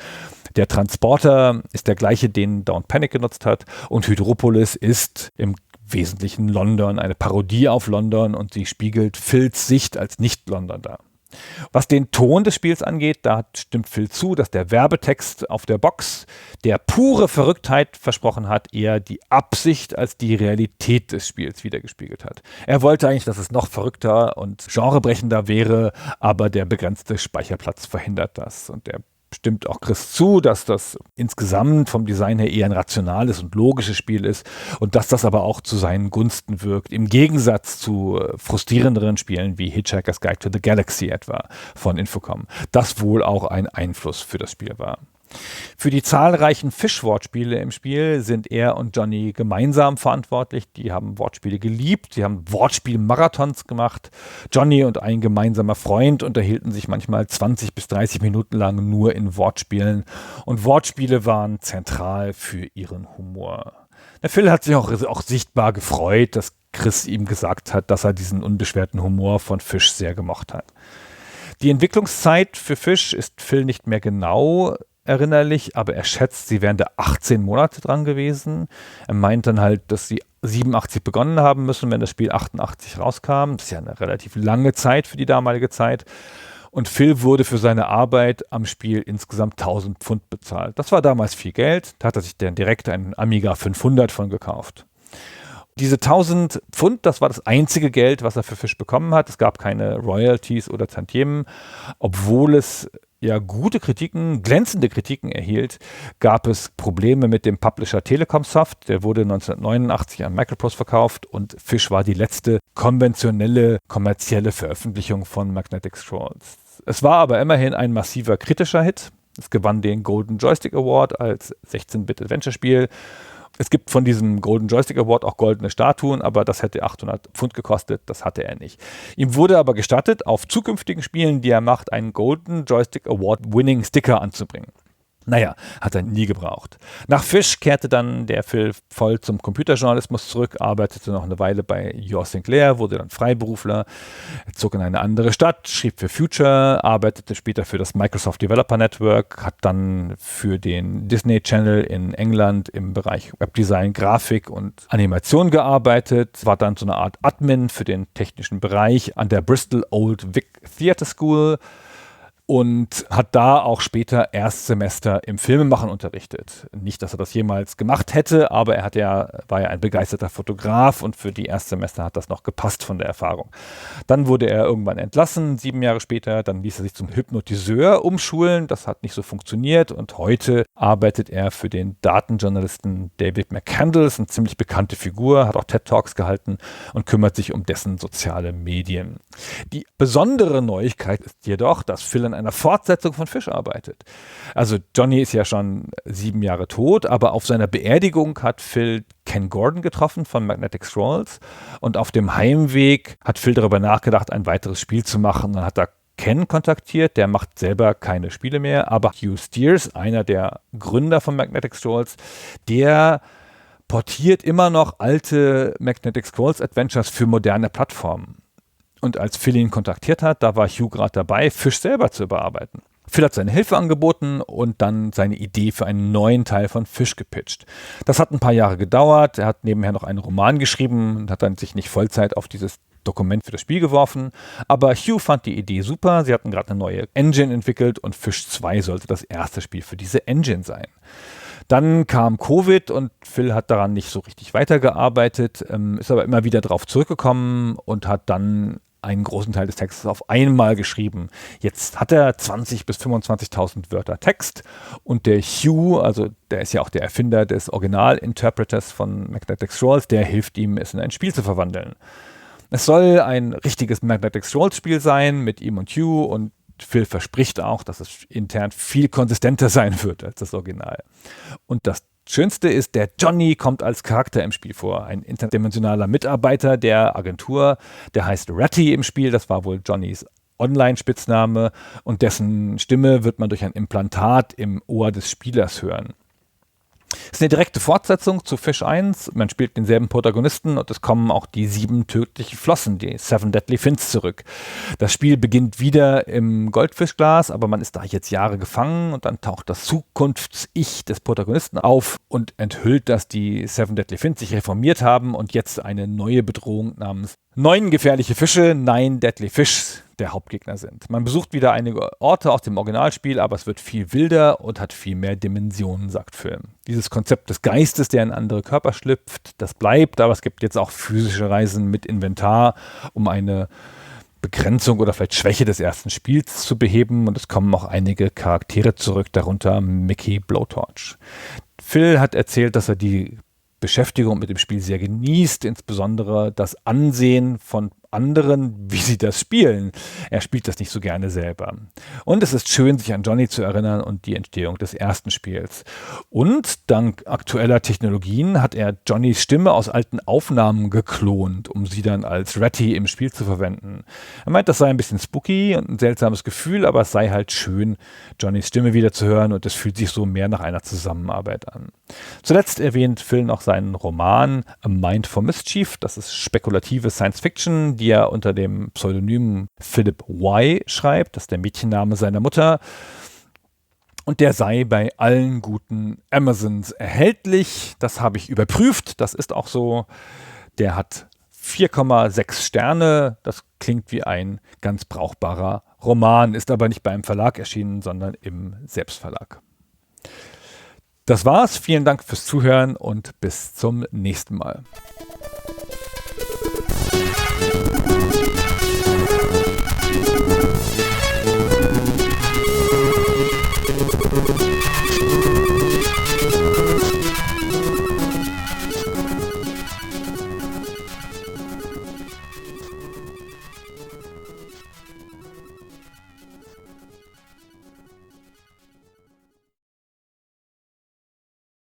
Speaker 1: Der Transporter ist der gleiche, den Don't Panic genutzt hat. Und Hydropolis ist im Wesentlichen London, eine Parodie auf London, und sie spiegelt Phils Sicht als Nicht-London dar. Was den Ton des Spiels angeht, da stimmt Phil zu, dass der Werbetext auf der Box der pure Verrücktheit versprochen hat, eher die Absicht als die Realität des Spiels wiedergespiegelt hat. Er wollte eigentlich, dass es noch verrückter und genrebrechender wäre, aber der begrenzte Speicherplatz verhindert das. Und der stimmt auch Chris zu, dass das insgesamt vom Design her eher ein rationales und logisches Spiel ist und dass das aber auch zu seinen Gunsten wirkt, im Gegensatz zu frustrierenderen Spielen wie Hitchhiker's Guide to the Galaxy etwa von Infocom, das wohl auch ein Einfluss für das Spiel war. Für die zahlreichen Fischwortspiele im Spiel sind er und Johnny gemeinsam verantwortlich. Die haben Wortspiele geliebt, sie haben Wortspiel-Marathons gemacht. Johnny und ein gemeinsamer Freund unterhielten sich manchmal 20 bis 30 Minuten lang nur in Wortspielen. Und Wortspiele waren zentral für ihren Humor. Der Phil hat sich auch sichtbar gefreut, dass Chris ihm gesagt hat, dass er diesen unbeschwerten Humor von Fisch sehr gemocht hat. Die Entwicklungszeit für Fisch ist Phil nicht mehr genau erinnerlich, aber er schätzt, sie wären da 18 Monate dran gewesen. Er meint dann halt, dass sie 87 begonnen haben müssen, wenn das Spiel 88 rauskam. Das ist ja eine relativ lange Zeit für die damalige Zeit. Und Phil wurde für seine Arbeit am Spiel insgesamt 1000 Pfund bezahlt. Das war damals viel Geld. Da hat er sich dann direkt einen Amiga 500 von gekauft. Diese 1000 Pfund, das war das einzige Geld, was er für Fisch bekommen hat. Es gab keine Royalties oder Tantiemen, obwohl es ja gute Kritiken, glänzende Kritiken erhielt, gab es Probleme mit dem Publisher Telekom Soft. Der wurde 1989 an Microprose verkauft und Fish war die letzte konventionelle, kommerzielle Veröffentlichung von Magnetic Scrolls. Es war aber immerhin ein massiver kritischer Hit. Es gewann den Golden Joystick Award als 16-Bit-Adventure-Spiel. Es gibt von diesem Golden Joystick Award auch goldene Statuen, aber das hätte 800 Pfund gekostet, das hatte er nicht. Ihm wurde aber gestattet, auf zukünftigen Spielen, die er macht, einen Golden Joystick Award Winning Sticker anzubringen. Naja, hat er nie gebraucht. Nach Fish kehrte dann der Phil voll zum Computerjournalismus zurück, arbeitete noch eine Weile bei Sinclair, wurde dann Freiberufler, zog in eine andere Stadt, schrieb für Future, arbeitete später für das Microsoft Developer Network, hat dann für den Disney Channel in England im Bereich Webdesign, Grafik und Animation gearbeitet, war dann so eine Art Admin für den technischen Bereich an der Bristol Old Vic Theatre School und hat da auch später Erstsemester im Filmemachen unterrichtet. Nicht, dass er das jemals gemacht hätte, aber war ja ein begeisterter Fotograf und für die Erstsemester hat das noch gepasst von der Erfahrung. Dann wurde er irgendwann entlassen, 7 Jahre später. Dann ließ er sich zum Hypnotiseur umschulen. Das hat nicht so funktioniert und heute arbeitet er für den Datenjournalisten David McCandless, ist eine ziemlich bekannte Figur, hat auch TED-Talks gehalten und kümmert sich um dessen soziale Medien. Die besondere Neuigkeit ist jedoch, dass Phil an einer Fortsetzung von Fish arbeitet. Also Johnny ist ja schon 7 Jahre tot, aber auf seiner Beerdigung hat Phil Ken Gordon getroffen von Magnetic Scrolls und auf dem Heimweg hat Phil darüber nachgedacht, ein weiteres Spiel zu machen. Dann hat er Ken kontaktiert, der macht selber keine Spiele mehr, aber Hugh Steers, einer der Gründer von Magnetic Scrolls, der portiert immer noch alte Magnetic Scrolls Adventures für moderne Plattformen. Und als Phil ihn kontaktiert hat, da war Hugh gerade dabei, Fish selber zu überarbeiten. Phil hat seine Hilfe angeboten und dann seine Idee für einen neuen Teil von Fish gepitcht. Das hat ein paar Jahre gedauert. Er hat nebenher noch einen Roman geschrieben und hat dann sich nicht Vollzeit auf dieses Dokument für das Spiel geworfen. Aber Hugh fand die Idee super. Sie hatten gerade eine neue Engine entwickelt und Fish 2 sollte das erste Spiel für diese Engine sein. Dann kam Covid und Phil hat daran nicht so richtig weitergearbeitet, ist aber immer wieder drauf zurückgekommen und hat dann einen großen Teil des Textes auf einmal geschrieben. Jetzt hat er 20.000 bis 25.000 Wörter Text und der Hugh, also der ist ja auch der Erfinder des Original-Interpreters von Magnetic Scrolls, der hilft ihm, es in ein Spiel zu verwandeln. Es soll ein richtiges Magnetic Scrolls-Spiel sein mit ihm und Hugh und Phil verspricht auch, dass es intern viel konsistenter sein wird als das Original. Und das Schönste ist, der Johnny kommt als Charakter im Spiel vor. Ein interdimensionaler Mitarbeiter der Agentur, der heißt Ratty im Spiel. Das war wohl Johnnys Online-Spitzname und dessen Stimme wird man durch ein Implantat im Ohr des Spielers hören. Es ist eine direkte Fortsetzung zu Fish 1. Man spielt denselben Protagonisten und es kommen auch die 7 tödlichen Flossen, die 7 Deadly Fins, zurück. Das Spiel beginnt wieder im Goldfischglas, aber man ist da jetzt Jahre gefangen und dann taucht das Zukunfts-Ich des Protagonisten auf und enthüllt, dass die 7 Deadly Fins sich reformiert haben und jetzt eine neue Bedrohung namens 9 gefährliche Fische, 9 Deadly Fish, der Hauptgegner sind. Man besucht wieder einige Orte aus dem Originalspiel, aber es wird viel wilder und hat viel mehr Dimensionen, sagt Phil. Dieses Konzept des Geistes, der in andere Körper schlüpft, das bleibt, aber es gibt jetzt auch physische Reisen mit Inventar, um eine Begrenzung oder vielleicht Schwäche des ersten Spiels zu beheben, und es kommen auch einige Charaktere zurück, darunter Mickey Blowtorch. Phil hat erzählt, dass er die Beschäftigung mit dem Spiel sehr genießt, insbesondere das Ansehen von anderen, wie sie das spielen. Er spielt das nicht so gerne selber. Und es ist schön, sich an Johnny zu erinnern und die Entstehung des ersten Spiels. Und dank aktueller Technologien hat er Johnnys Stimme aus alten Aufnahmen geklont, um sie dann als Ratty im Spiel zu verwenden. Er meint, das sei ein bisschen spooky und ein seltsames Gefühl, aber es sei halt schön, Johnnys Stimme wieder zu hören, und es fühlt sich so mehr nach einer Zusammenarbeit an. Zuletzt erwähnt Phil noch seinen Roman A Mind for Mischief. Das ist spekulative Science-Fiction, die er unter dem Pseudonym Philip Y. schreibt. Das ist der Mädchenname seiner Mutter. Und der sei bei allen guten Amazons erhältlich. Das habe ich überprüft. Das ist auch so. Der hat 4,6 Sterne. Das klingt wie ein ganz brauchbarer Roman, ist aber nicht beim Verlag erschienen, sondern im Selbstverlag. Das war's. Vielen Dank fürs Zuhören und bis zum nächsten Mal.